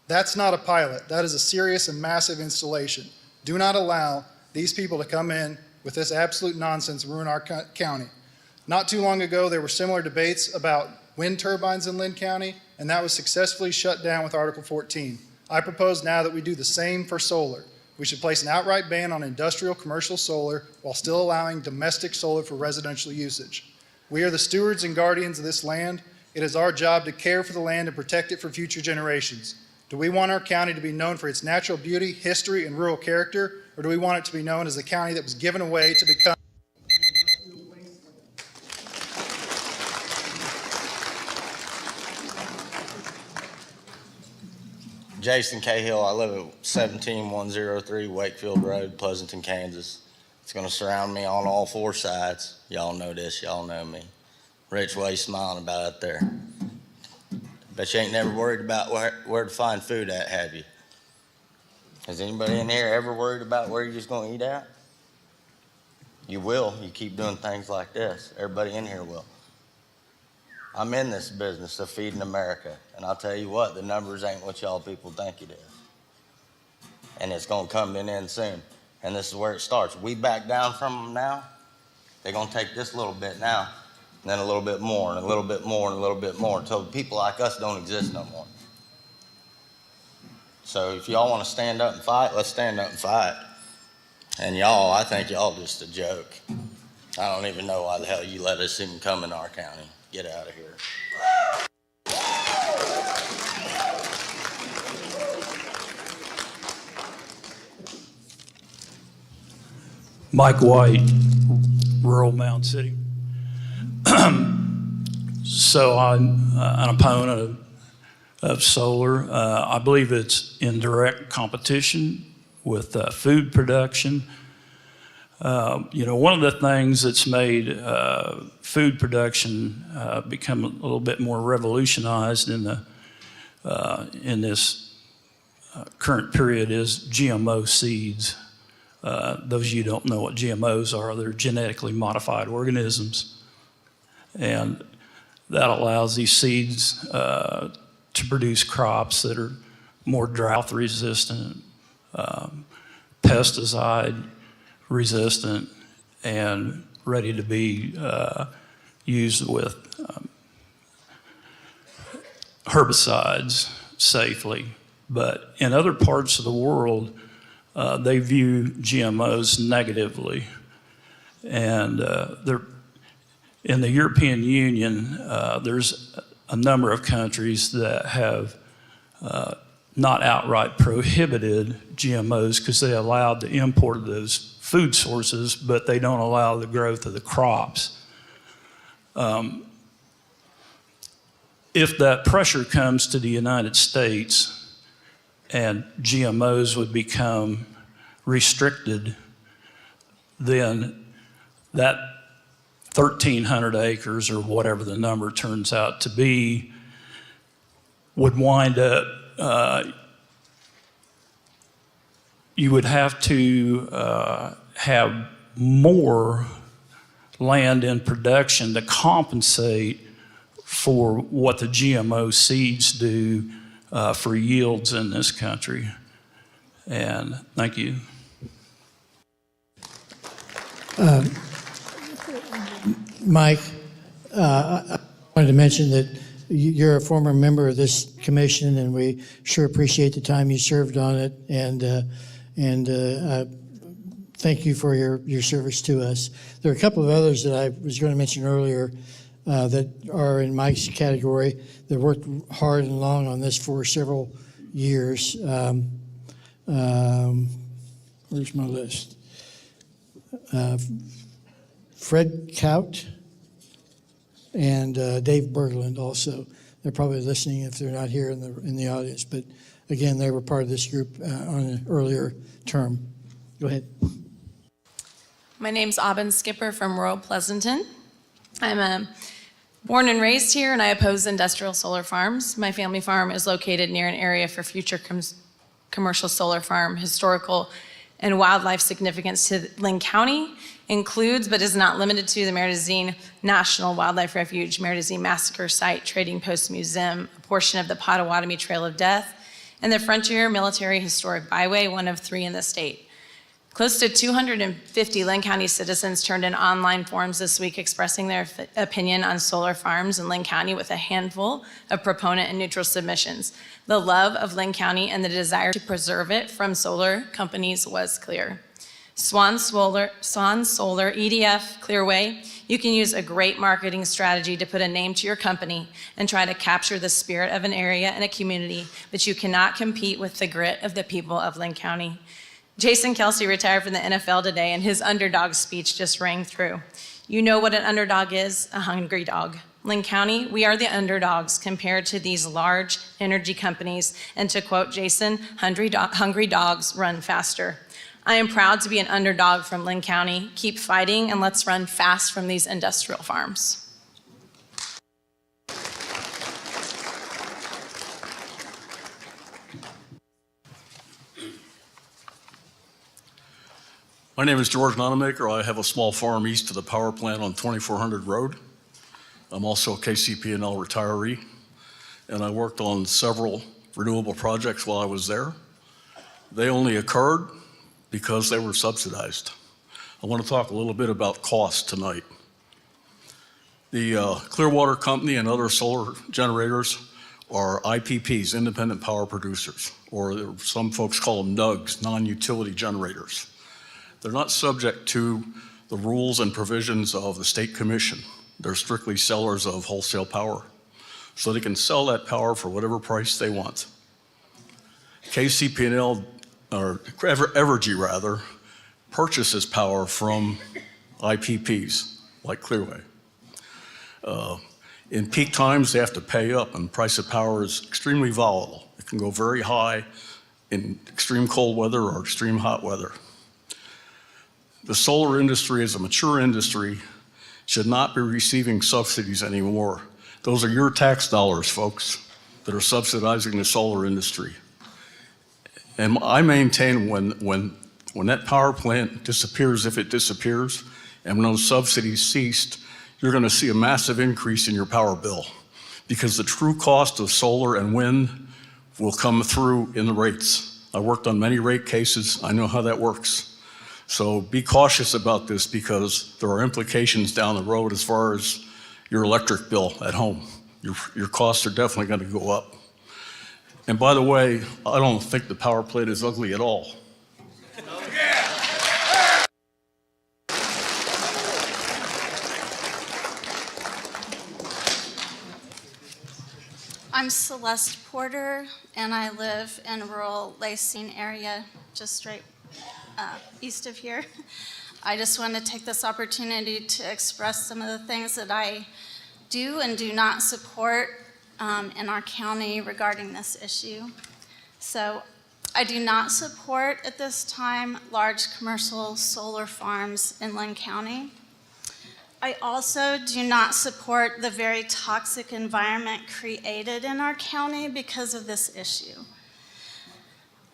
That's not a pilot. That is a serious and massive installation. Do not allow these people to come in with this absolute nonsense and ruin our county. Not too long ago, there were similar debates about wind turbines in Linn County, and that was successfully shut down with Article 14. I propose now that we do the same for solar. We should place an outright ban on industrial commercial solar while still allowing domestic solar for residential usage. We are the stewards and guardians of this land. It is our job to care for the land and protect it for future generations. Do we want our county to be known for its natural beauty, history, and rural character, or do we want it to be known as the county that was given away to become Jason Cahill, I live at 17103 Wakefield Road, Pleasanton, Kansas. It's going to surround me on all four sides. Y'all know this, y'all know me. Rich Way smiling about it there. Bet you ain't never worried about where to find food at, have you? Has anybody in here ever worried about where you're just going to eat at? You will. You keep doing things like this. Everybody in here will. I'm in this business of feeding America, and I'll tell you what, the numbers ain't what y'all people think it is. And it's going to come to an end soon, and this is where it starts. We back down from them now, they're going to take this little bit now, and then a little bit more, and a little bit more, and a little bit more, until people like us don't exist no more. So if y'all want to stand up and fight, let's stand up and fight. And y'all, I think y'all just a joke. I don't even know why the hell you let us even come in our county. Get out of here. Mike White, rural Mound City. So I'm an opponent of solar. I believe it's in direct competition with food production. One of the things that's made food production become a little bit more revolutionized in this current period is GMO seeds. Those of you who don't know what GMOs are, they're genetically modified organisms. And that allows these seeds to produce crops that are more drought resistant, pesticide resistant, and ready to be used with herbicides safely. But in other parts of the world, they view GMOs negatively. And in the European Union, there's a number of countries that have not outright prohibited GMOs because they allowed the import of those food sources, but they don't allow the growth of the crops. If that pressure comes to the United States and GMOs would become restricted, then that 1,300 acres or whatever the number turns out to be would wind up, you would have to have more land in production to compensate for what the GMO seeds do for yields in this country. And thank you. Mike, I wanted to mention that you're a former member of this commission, and we sure appreciate the time you served on it. And thank you for your service to us. There are a couple of others that I was going to mention earlier that are in Mike's category that worked hard and long on this for several years. where's my list? Fred Kaut and Dave Berglund also. They're probably listening if they're not here in the audience. But again, they were part of this group on an earlier term. Go ahead. My name's Aubin Skipper from rural Pleasanton. I'm born and raised here, and I oppose industrial solar farms. My family farm is located near an area for future commercial solar farm. Historical and wildlife significance to Linn County includes, but is not limited to, the Meridazine National Wildlife Refuge, Meridazine Massacre Site, Trading Post Museum, a portion of the Potawatomi Trail of Death, and the Frontier Military Historic Byway, one of 3 in the state. Close to 250 Linn County citizens turned in online forms this week expressing their opinion on solar farms in Linn County, with a handful of proponent and neutral submissions. The love of Linn County and the desire to preserve it from solar companies was clear. Swan Solar, EDF, Clearway, you can use a great marketing strategy to put a name to your company and try to capture the spirit of an area and a community, but you cannot compete with the grit of the people of Linn County. Jason Kelsey retired from the NFL today, and his underdog speech just rang through. You know what an underdog is? A hungry dog. Linn County, we are the underdogs compared to these large energy companies, and to quote Jason, hungry dogs run faster. I am proud to be an underdog from Linn County. Keep fighting, and let's run fast from these industrial farms. My name is George Nonamaker. I have a small farm east of the power plant on 2400 Road. I'm also a KCP&L retiree, and I worked on several renewable projects while I was there. They only occurred because they were subsidized. I want to talk a little bit about cost tonight. The Clearwater Company and other solar generators are IPPs, independent power producers, or some folks call them NUGs, non-utility generators. They're not subject to the rules and provisions of the State Commission. They're strictly sellers of wholesale power. So they can sell that power for whatever price they want. KCP&L, or Evergy rather, purchases power from IPPs, like Clearway. In peak times, they have to pay up, and the price of power is extremely volatile. It can go very high in extreme cold weather or extreme hot weather. The solar industry, as a mature industry, should not be receiving subsidies anymore. Those are your tax dollars, folks, that are subsidizing the solar industry. And I maintain when that power plant disappears, if it disappears, and when those subsidies ceased, you're going to see a massive increase in your power bill, because the true cost of solar and wind will come through in the rates. I worked on many rate cases. I know how that works. So be cautious about this, because there are implications down the road as far as your electric bill at home. Your costs are definitely going to go up. And by the way, I don't think the power plant is ugly at all. I'm Celeste Porter, and I live in rural Lacing area, just straight east of here. I just want to take this opportunity to express some of the things that I do and do not support in our county regarding this issue. So I do not support at this time large commercial solar farms in Linn County. I also do not support the very toxic environment created in our county because of this issue.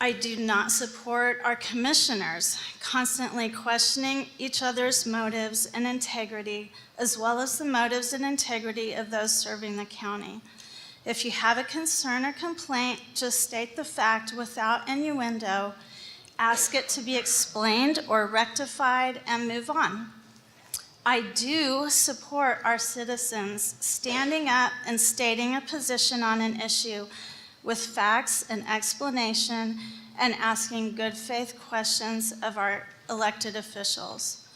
I do not support our commissioners constantly questioning each other's motives and integrity, as well as the motives and integrity of those serving the county. If you have a concern or complaint, just state the fact without innuendo, ask it to be explained or rectified, and move on. I do support our citizens standing up and stating a position on an issue with facts and explanation, and asking good faith questions of our elected officials.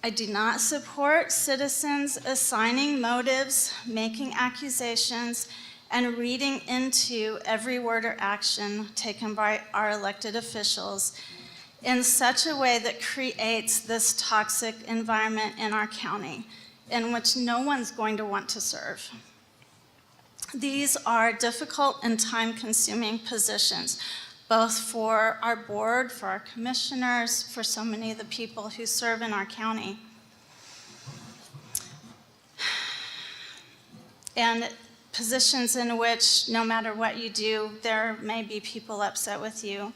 I do not support citizens assigning motives, making accusations, and reading into every word or action taken by our elected officials in such a way that creates this toxic environment in our county in which no one's going to want to serve. These are difficult and time-consuming positions, both for our board, for our commissioners, for so many of the people who serve in our county. And positions in which no matter what you do, there may be people upset with you.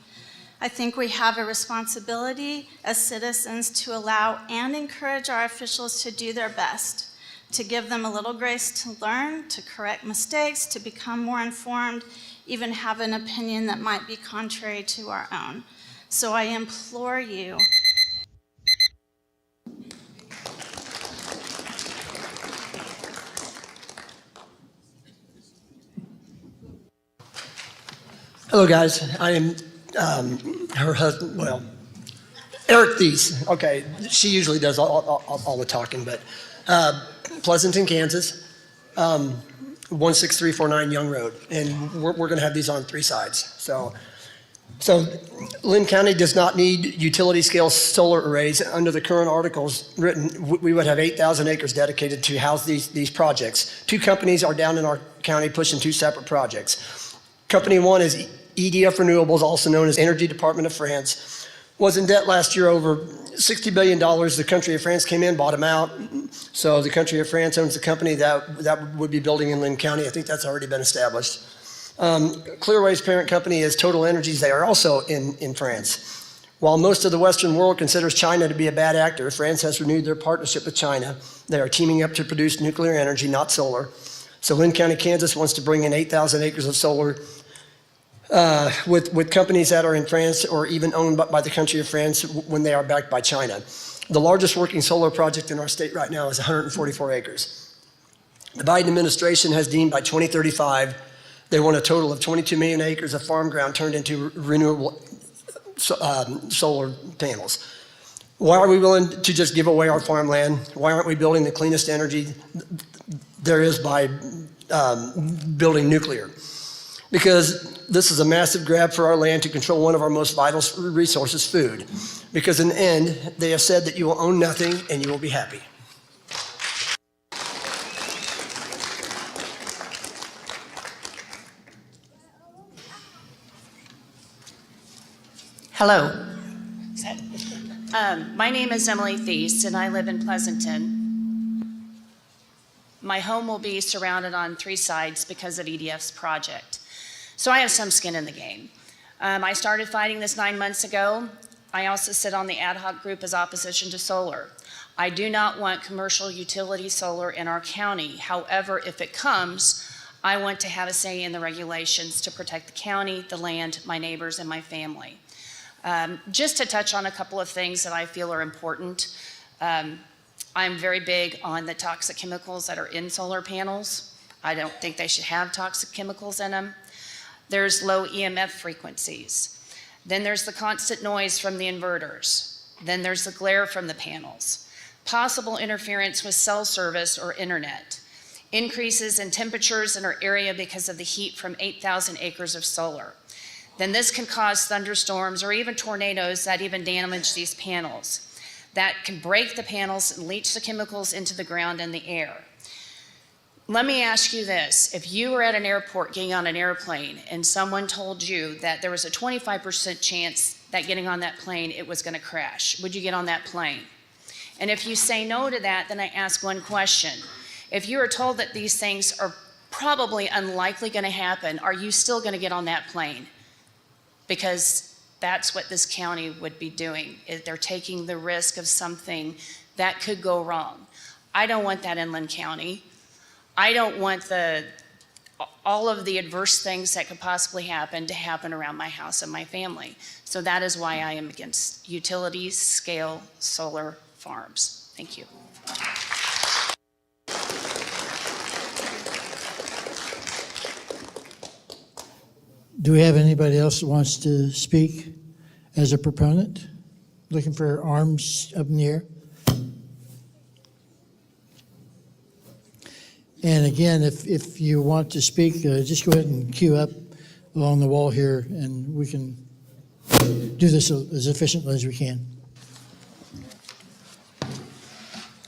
I think we have a responsibility as citizens to allow and encourage our officials to do their best, to give them a little grace to learn, to correct mistakes, to become more informed, even have an opinion that might be contrary to our own. So I implore you. Hello, guys. I am her husband, well, Eric Thies. Okay, she usually does all the talking, but Pleasanton, Kansas, 16349 Young Road, and we're going to have these on 3 sides. So Linn County does not need utility scale solar arrays. Under the current articles written, we would have 8,000 acres dedicated to house these projects. 2 companies are down in our county pushing 2 separate projects. Company 1 is EDF Renewables, also known as Energy Department of France, was in debt last year over $60 billion. The country of France came in, bought them out. So the country of France owns the company that would be building in Linn County. I think that's already been established. Clearway's parent company is Total Energies. They are also in France. While most of the Western world considers China to be a bad actor, France has renewed their partnership with China. They are teaming up to produce nuclear energy, not solar. So Linn County, Kansas wants to bring in 8,000 acres of solar with companies that are in France or even owned by the country of France when they are backed by China. The largest working solar project in our state right now is 144 acres. The Biden administration has deemed by 2035 they want a total of 22 million acres of farm ground turned into renewable solar panels. Why are we willing to just give away our farmland? Why aren't we building the cleanest energy there is by building nuclear? Because this is a massive grab for our land to control one of our most vital resources, food. Because in the end, they have said that you will own nothing and you will be happy. Hello. My name is Emily Thies, and I live in Pleasanton. My home will be surrounded on 3 sides because of EDF's project. So I have some skin in the game. I started fighting this 9 months ago. I also sit on the ad hoc group as opposition to solar. I do not want commercial utility solar in our county. However, if it comes, I want to have a say in the regulations to protect the county, the land, my neighbors, and my family. Just to touch on a couple of things that I feel are important. I'm very big on the toxic chemicals that are in solar panels. I don't think they should have toxic chemicals in them. There's low EMF frequencies. Then there's the constant noise from the inverters. Then there's the glare from the panels. Possible interference with cell service or internet. Increases in temperatures in our area because of the heat from 8,000 acres of solar. Then this can cause thunderstorms or even tornadoes that even damage these panels. That can break the panels and leach the chemicals into the ground and the air. Let me ask you this. If you were at an airport getting on an airplane and someone told you that there was a 25% chance that getting on that plane, it was going to crash, would you get on that plane? And if you say no to that, then I ask one question. If you are told that these things are probably unlikely going to happen, are you still going to get on that plane? Because that's what this county would be doing. They're taking the risk of something that could go wrong. I don't want that in Linn County. I don't want all of the adverse things that could possibly happen to happen around my house and my family. So that is why I am against utility scale solar farms. Thank you. Do we have anybody else that wants to speak as a proponent? Looking for arms up in the air? And again, if you want to speak, just go ahead and queue up along the wall here and we can do this as efficiently as we can.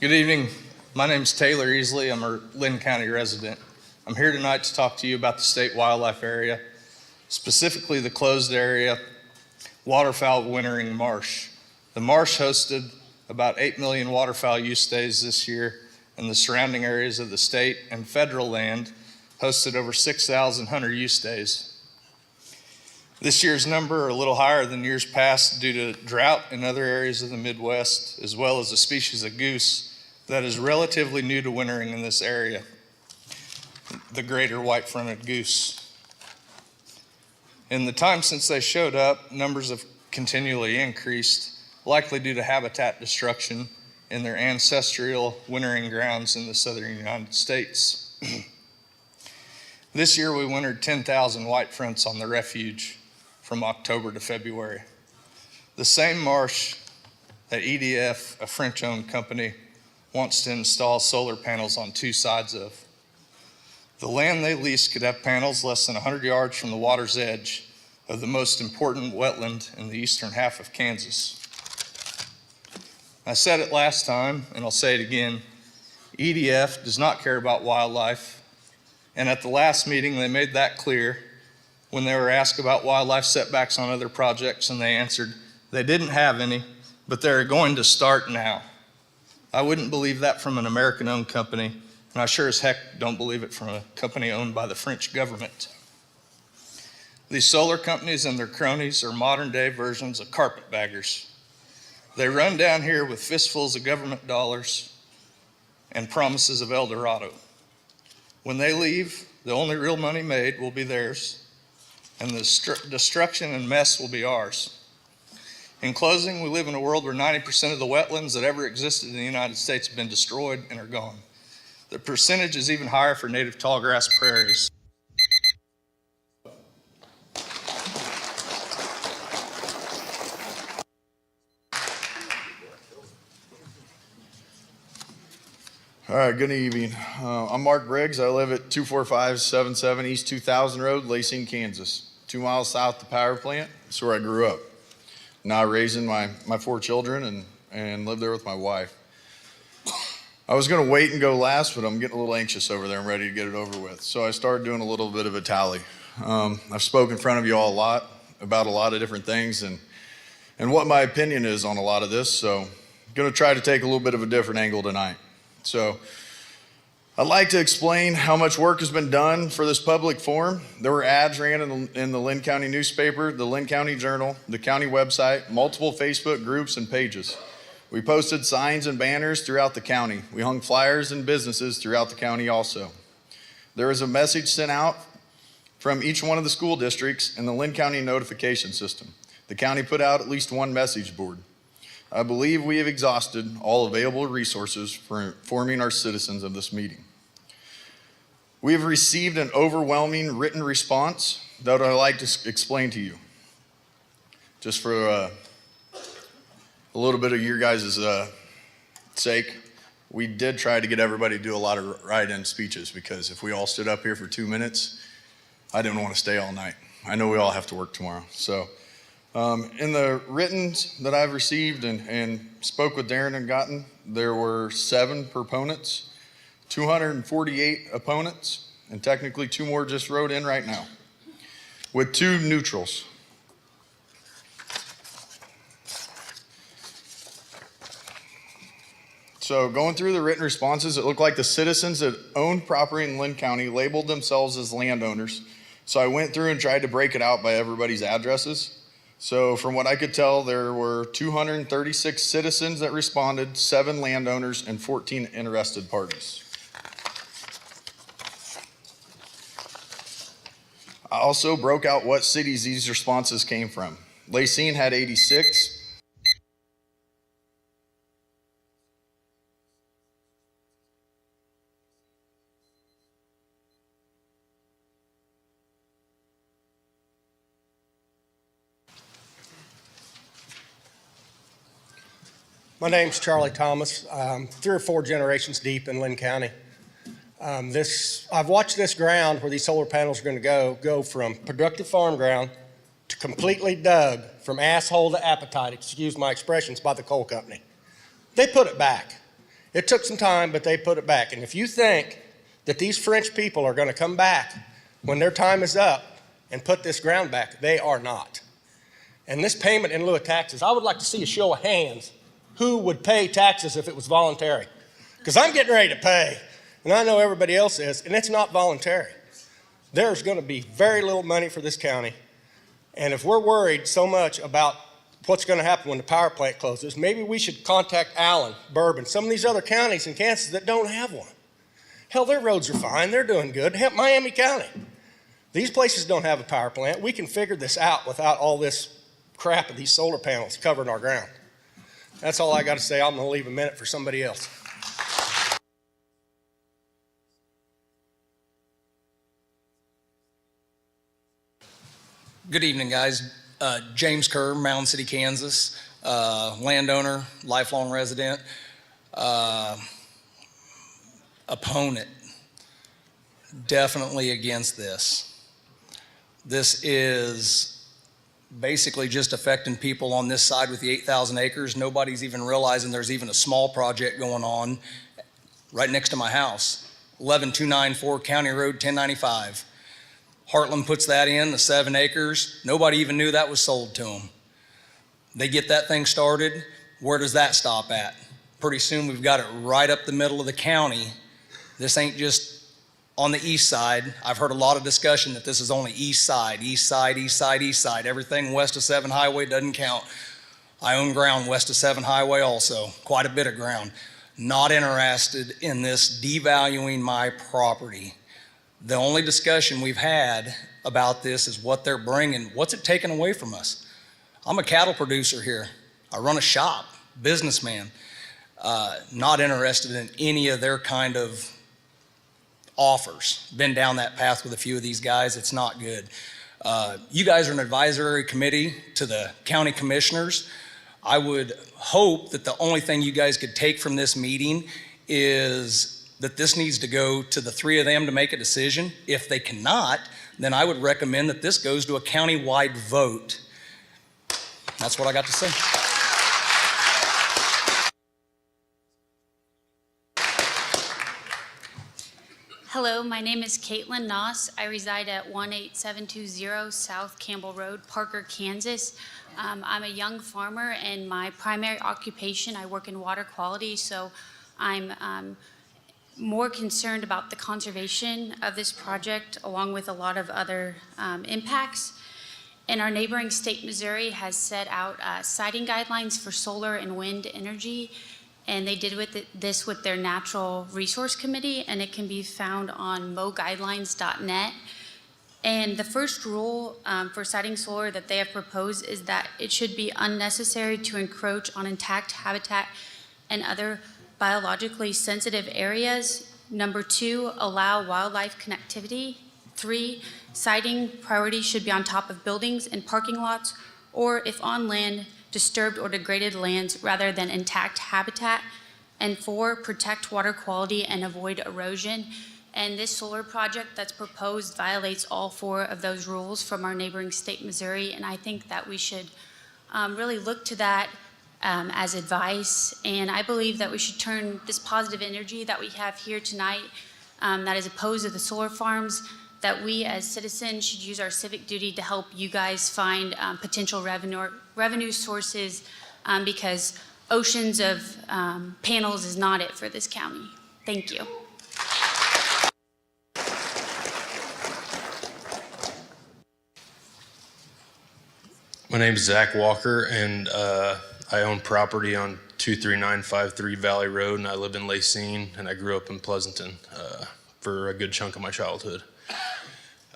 Good evening. My name is Taylor Easley. I'm a Linn County resident. I'm here tonight to talk to you about the state wildlife area, specifically the closed area, waterfowl wintering marsh. The marsh hosted about 8 million waterfowl use days this year, and the surrounding areas of the state and federal land hosted over 6,000 hunter use days. This year's number are a little higher than years past due to drought in other areas of the Midwest, as well as a species of goose that is relatively new to wintering in this area, the greater white-fronted goose. In the time since they showed up, numbers have continually increased, likely due to habitat destruction in their ancestral wintering grounds in the southern United States. This year we wintered 10,000 white fronts on the refuge from October to February. The same marsh that EDF, a French-owned company, wants to install solar panels on 2 sides of. The land they lease could have panels less than 100 yards from the water's edge of the most important wetland in the eastern half of Kansas. I said it last time, and I'll say it again, EDF does not care about wildlife, and at the last meeting they made that clear when they were asked about wildlife setbacks on other projects, and they answered they didn't have any, but they're going to start now. I wouldn't believe that from an American-owned company, and I sure as heck don't believe it from a company owned by the French government. These solar companies and their cronies are modern-day versions of carpetbaggers. They run down here with fistfuls of government dollars and promises of El Dorado. When they leave, the only real money made will be theirs, and the destruction and mess will be ours. In closing, we live in a world where 90% of the wetlands that ever existed in the United States have been destroyed and are gone. The percentage is even higher for native tallgrass prairies. All right, good evening. I'm Mark Briggs. I live at 24577 East 2000 Road, Lacing, Kansas, 2 miles south of the power plant. That's where I grew up. Now raising my 4 children and live there with my wife. I was going to wait and go last, but I'm getting a little anxious over there. I'm ready to get it over with. So I started doing a little bit of a tally. I've spoken in front of you all a lot about a lot of different things and what my opinion is on a lot of this. So I'm going to try to take a little bit of a different angle tonight. So I'd like to explain how much work has been done for this public forum. There were ads ran in the Linn County newspaper, the Linn County Journal, the county website, multiple Facebook groups and pages. We posted signs and banners throughout the county. We hung flyers in businesses throughout the county also. There was a message sent out from each one of the school districts in the Linn County notification system. The county put out at least one message board. I believe we have exhausted all available resources for informing our citizens of this meeting. We have received an overwhelming written response that I'd like to explain to you. Just for a little bit of your guys' sake, we did try to get everybody to do a lot of write-in speeches because if we all stood up here for 2 minutes, I didn't want to stay all night. I know we all have to work tomorrow. So in the writtens that I've received and spoke with Darren and gotten, there were 7 proponents, 248 opponents, and technically 2 more just wrote in right now, with 2 neutrals. So going through the written responses, it looked like the citizens that owned property in Linn County labeled themselves as landowners. So I went through and tried to break it out by everybody's addresses. So from what I could tell, there were 236 citizens that responded, 7 landowners, and 14 interested parties. I also broke out what cities these responses came from. Lacine had 86. My name's Charlie Thomas. 3 or 4 generations deep in Linn County. I've watched this ground where these solar panels are going to go from productive farm ground to completely dug from asshole to appetite, excuse my expressions, by the coal company. They put it back. It took some time, but they put it back. And if you think that these French people are going to come back when their time is up and put this ground back, they are not. And this payment in lieu of taxes, I would like to see a show of hands who would pay taxes if it was voluntary. Because I'm getting ready to pay, and I know everybody else is, and it's not voluntary. There's going to be very little money for this county. And if we're worried so much about what's going to happen when the power plant closes, maybe we should contact Allen, Bourbon, some of these other counties in Kansas that don't have one. Hell, their roads are fine. They're doing good. Hell, Miami County. These places don't have a power plant. We can figure this out without all this crap of these solar panels covering our ground. That's all I got to say. I'm going to leave a minute for somebody else. Good evening, guys. James Kerr, Mountain City, Kansas, landowner, lifelong resident, opponent, definitely against this. This is basically just affecting people on this side with the 8,000 acres. Nobody's even realizing there's even a small project going on right next to my house, 11294 County Road 1095. Heartland puts that in, the 7 acres. Nobody even knew that was sold to them. They get that thing started. Where does that stop at? Pretty soon we've got it right up the middle of the county. This ain't just on the east side. I've heard a lot of discussion that this is only east side, east side, east side, east side. Everything west of 7 Highway doesn't count. I own ground west of 7 Highway also, quite a bit of ground. Not interested in this devaluing my property. The only discussion we've had about this is what they're bringing. What's it taking away from us? I'm a cattle producer here. I run a shop, businessman. Not interested in any of their kind of offers. Been down that path with a few of these guys. It's not good. You guys are an advisory committee to the county commissioners. I would hope that the only thing you guys could take from this meeting is that this needs to go to the 3 of them to make a decision. If they cannot, then I would recommend that this goes to a county-wide vote. That's what I got to say. Hello, my name is Caitlin Noss. I reside at 18720 South Campbell Road, Parker, Kansas. I'm a young farmer, and my primary occupation, I work in water quality, so I'm more concerned about the conservation of this project, along with a lot of other impacts. And our neighboring state, Missouri, has set out siting guidelines for solar and wind energy, and they did this with their Natural Resource Committee, and it can be found on moguidelines.net. And the first rule for siting solar that they have proposed is that it should be unnecessary to encroach on intact habitat and other biologically sensitive areas. Number 2, allow wildlife connectivity. 3, siting priority should be on top of buildings and parking lots, or if on land, disturbed or degraded lands rather than intact habitat. And 4, protect water quality and avoid erosion. And this solar project that's proposed violates all 4 of those rules from our neighboring state, Missouri, and I think that we should really look to that as advice, and I believe that we should turn this positive energy that we have here tonight that is opposed to the solar farms, that we as citizens should use our civic duty to help you guys find potential revenue sources because oceans of panels is not it for this county. Thank you. My name is Zach Walker, and I own property on 23953 Valley Road, and I live in Lacine, and I grew up in Pleasanton for a good chunk of my childhood.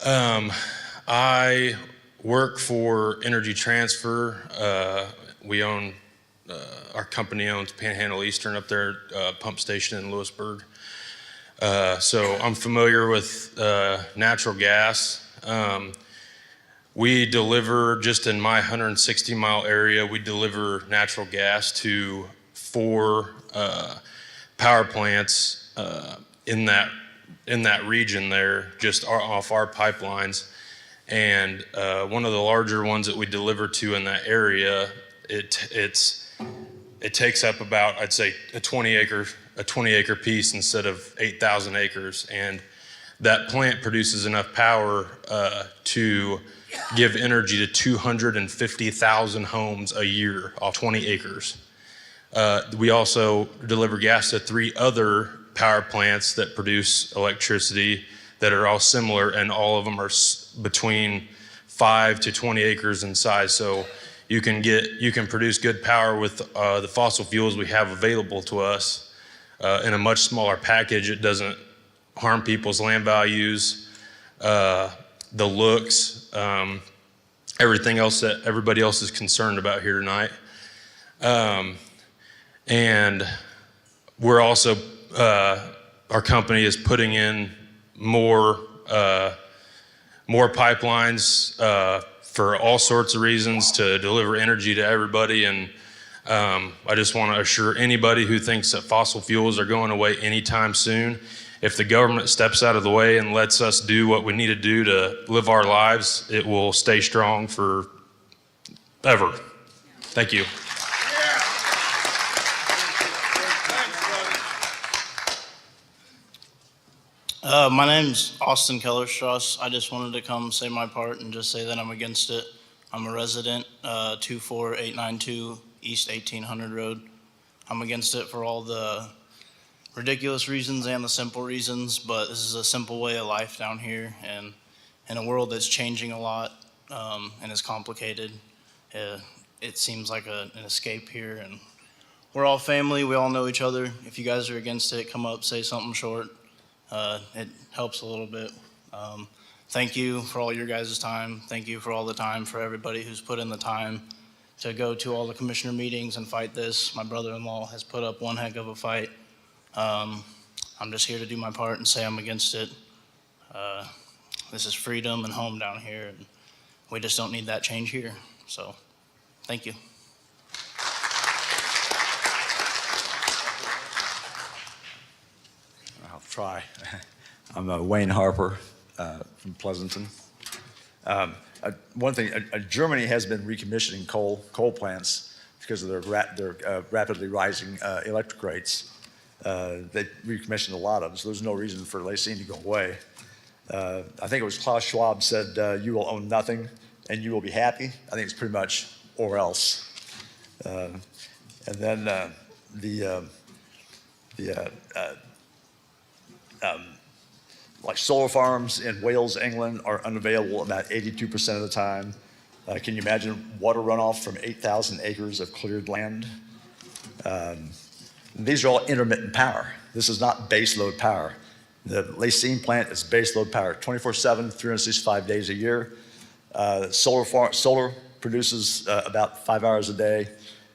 I work for Energy Transfer. Our company owns Panhandle Eastern up there, pump station in Lewisburg. So I'm familiar with natural gas. We deliver, just in my 160-mile area, we deliver natural gas to 4 power plants in that region there, just off our pipelines. And one of the larger ones that we deliver to in that area, it takes up about, I'd say, a 20 acre piece instead of 8,000 acres. And that plant produces enough power to give energy to 250,000 homes a year off 20 acres. We also deliver gas to 3 other power plants that produce electricity that are all similar, and all of them are between 5 to 20 acres in size. So you can produce good power with the fossil fuels we have available to us in a much smaller package. It doesn't harm people's land values, the looks, everything else that everybody else is concerned about here tonight. And we're also, our company is putting in more pipelines for all sorts of reasons to deliver energy to everybody. And I just want to assure anybody who thinks that fossil fuels are going away anytime soon, if the government steps out of the way and lets us do what we need to do to live our lives, it will stay strong forever. Thank you. My name's Austin Kellerstrass. I just wanted to come say my part and just say that I'm against it. I'm a resident, 24892 East 1800 Road. I'm against it for all the ridiculous reasons and the simple reasons, but this is a simple way of life down here, and in a world that's changing a lot and is complicated, it seems like an escape here, and we're all family, we all know each other. If you guys are against it, come up, say something short. It helps a little bit. Thank you for all your guys' time. Thank you for all the time for everybody who's put in the time to go to all the commissioner meetings and fight this. My brother-in-law has put up one heck of a fight. I'm just here to do my part and say I'm against it. This is freedom and home down here, and we just don't need that change here. So, thank you. I'll try. I'm Wayne Harper from Pleasanton. One thing, Germany has been recommissioning coal plants because of their rapidly rising electric rates. They recommissioned a lot of them, so there's no reason for Lacine to go away. I think it was Klaus Schwab said, you will own nothing and you will be happy. I think it's pretty much or else. And then like solar farms in Wales, England are unavailable about 82% of the time. Can you imagine water runoff from 8,000 acres of cleared land? These are all intermittent power. This is not baseload power. The Lacine plant is baseload power, 24/7, 365 days a year. Solar produces about 5 hours a day.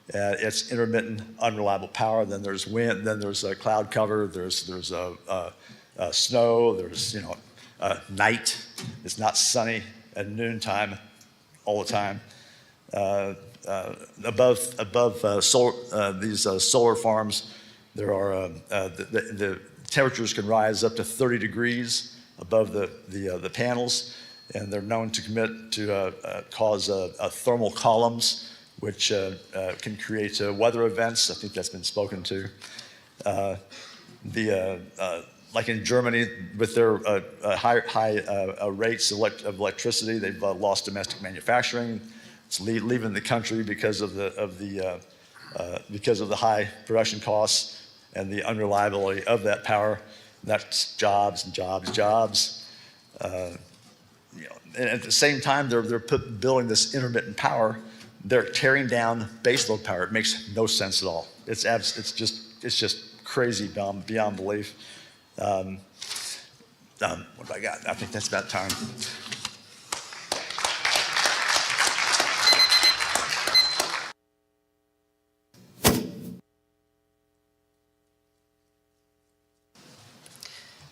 It's intermittent, unreliable power. Then there's wind. Then there's cloud cover. There's snow. There's night. It's not sunny at noontime all the time. Above these solar farms, there are the temperatures can rise up to 30 degrees above the panels, and they're known to cause thermal columns, which can create weather events. I think that's been spoken to. Like in Germany, with their high rates of electricity, they've lost domestic manufacturing. It's leaving the country because of the high production costs and the unreliability of that power. That's jobs and jobs, jobs. And at the same time, they're building this intermittent power. They're tearing down baseload power. It makes no sense at all. It's just crazy beyond belief. What have I got? I think that's about time.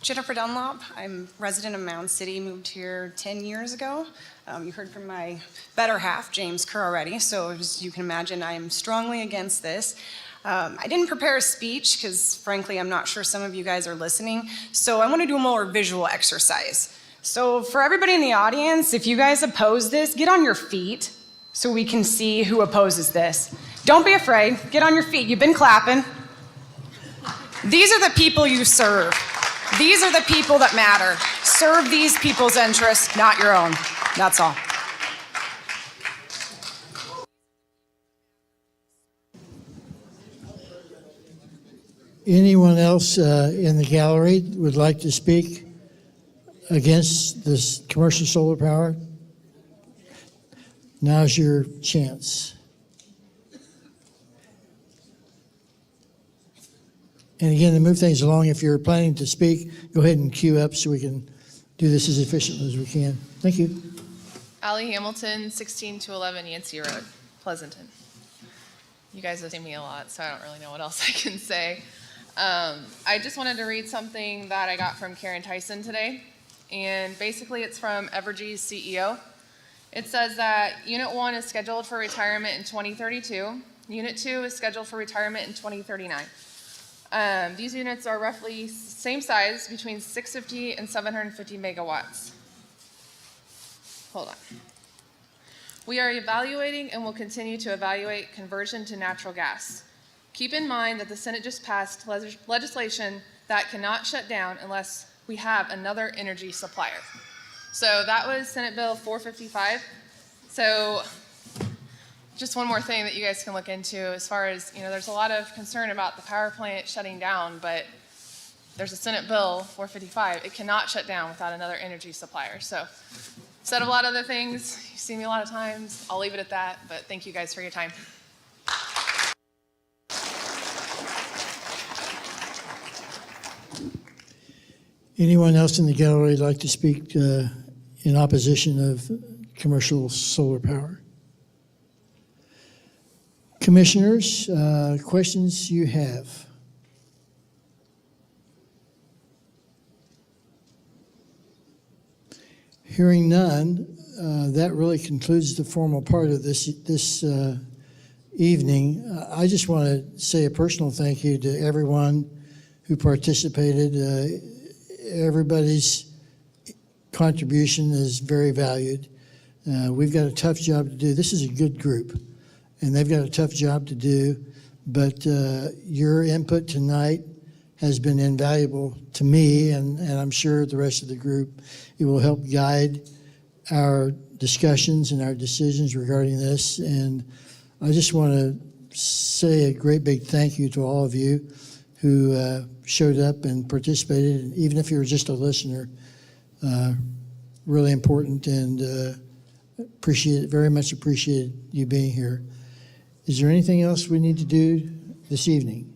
Jennifer Dunlop. I'm resident of Mound City, moved here 10 years ago. You heard from my better half, James Kerr, already, so as you can imagine, I am strongly against this. I didn't prepare a speech because, frankly, I'm not sure some of you guys are listening, so I want to do a more visual exercise. So for everybody in the audience, if you guys oppose this, get on your feet so we can see who opposes this. Don't be afraid. Get on your feet. You've been clapping. These are the people you serve. These are the people that matter. Serve these people's interests, not your own. That's all. Anyone else in the gallery would like to speak against this commercial solar power? Now's your chance. And again, to move things along, if you're planning to speak, go ahead and queue up so we can do this as efficiently as we can. Thank you. Allie Hamilton, 16 to 11 Yancey Road, Pleasanton. You guys have seen me a lot, so I don't really know what else I can say. I just wanted to read something that I got from Karen Tyson today, and basically it's from Evergy's CEO. It says that Unit 1 is scheduled for retirement in 2032. Unit 2 is scheduled for retirement in 2039. These units are roughly same size, between 650 and 750 megawatts. Hold on. We are evaluating and will continue to evaluate conversion to natural gas. Keep in mind that the Senate just passed legislation that cannot shut down unless we have another energy supplier. So that was Senate Bill 455. So just one more thing that you guys can look into as far as, there's a lot of concern about the power plant shutting down, but there's a Senate Bill 455. It cannot shut down without another energy supplier. So said a lot of other things. You've seen me a lot of times. I'll leave it at that, but thank you guys for your time. Anyone else in the gallery like to speak in opposition of commercial solar power? Commissioners, questions you have? Hearing none, that really concludes the formal part of this evening. I just want to say a personal thank you to everyone who participated. Everybody's contribution is very valued. We've got a tough job to do. This is a good group, and they've got a tough job to do, but your input tonight has been invaluable to me, and I'm sure the rest of the group. It will help guide our discussions and our decisions regarding this, and I just want to say a great big thank you to all of you who showed up and participated, even if you were just a listener. Really important, and very much appreciate you being here. Is there anything else we need to do this evening?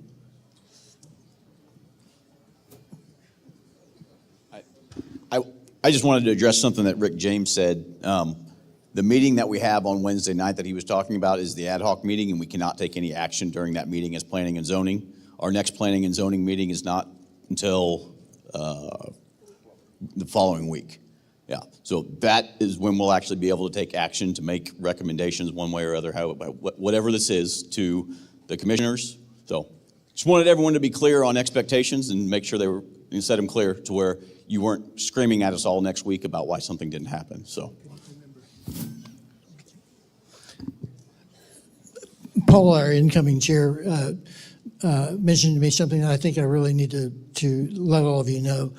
I just wanted to address something that Rick James said. The meeting that we have on Wednesday night that he was talking about is the ad hoc meeting, and we cannot take any action during that meeting as planning and zoning. Our next planning and zoning meeting is not until the following week. Yeah, so that is when we'll actually be able to take action to make recommendations one way or other, whatever this is, to the commissioners. So just wanted everyone to be clear on expectations and make sure and set them clear to where you weren't screaming at us all next week about why something didn't happen. So. Paul, our incoming chair, mentioned to me something that I think I really need to let all of you know.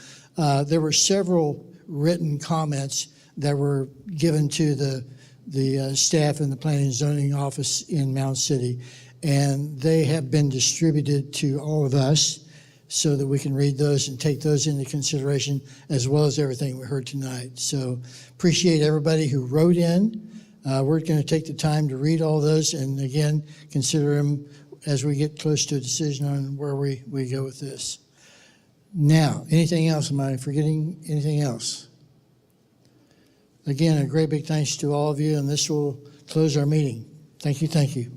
There were several written comments that were given to the staff in the Planning and Zoning Office in Mound City, and they have been distributed to all of us so that we can read those and take those into consideration, as well as everything we heard tonight. So appreciate everybody who wrote in. We're going to take the time to read all those and, again, consider them as we get close to a decision on where we go with this. Now, anything else? Am I forgetting anything else? Again, a great big thanks to all of you, and this will close our meeting. Thank you, thank you.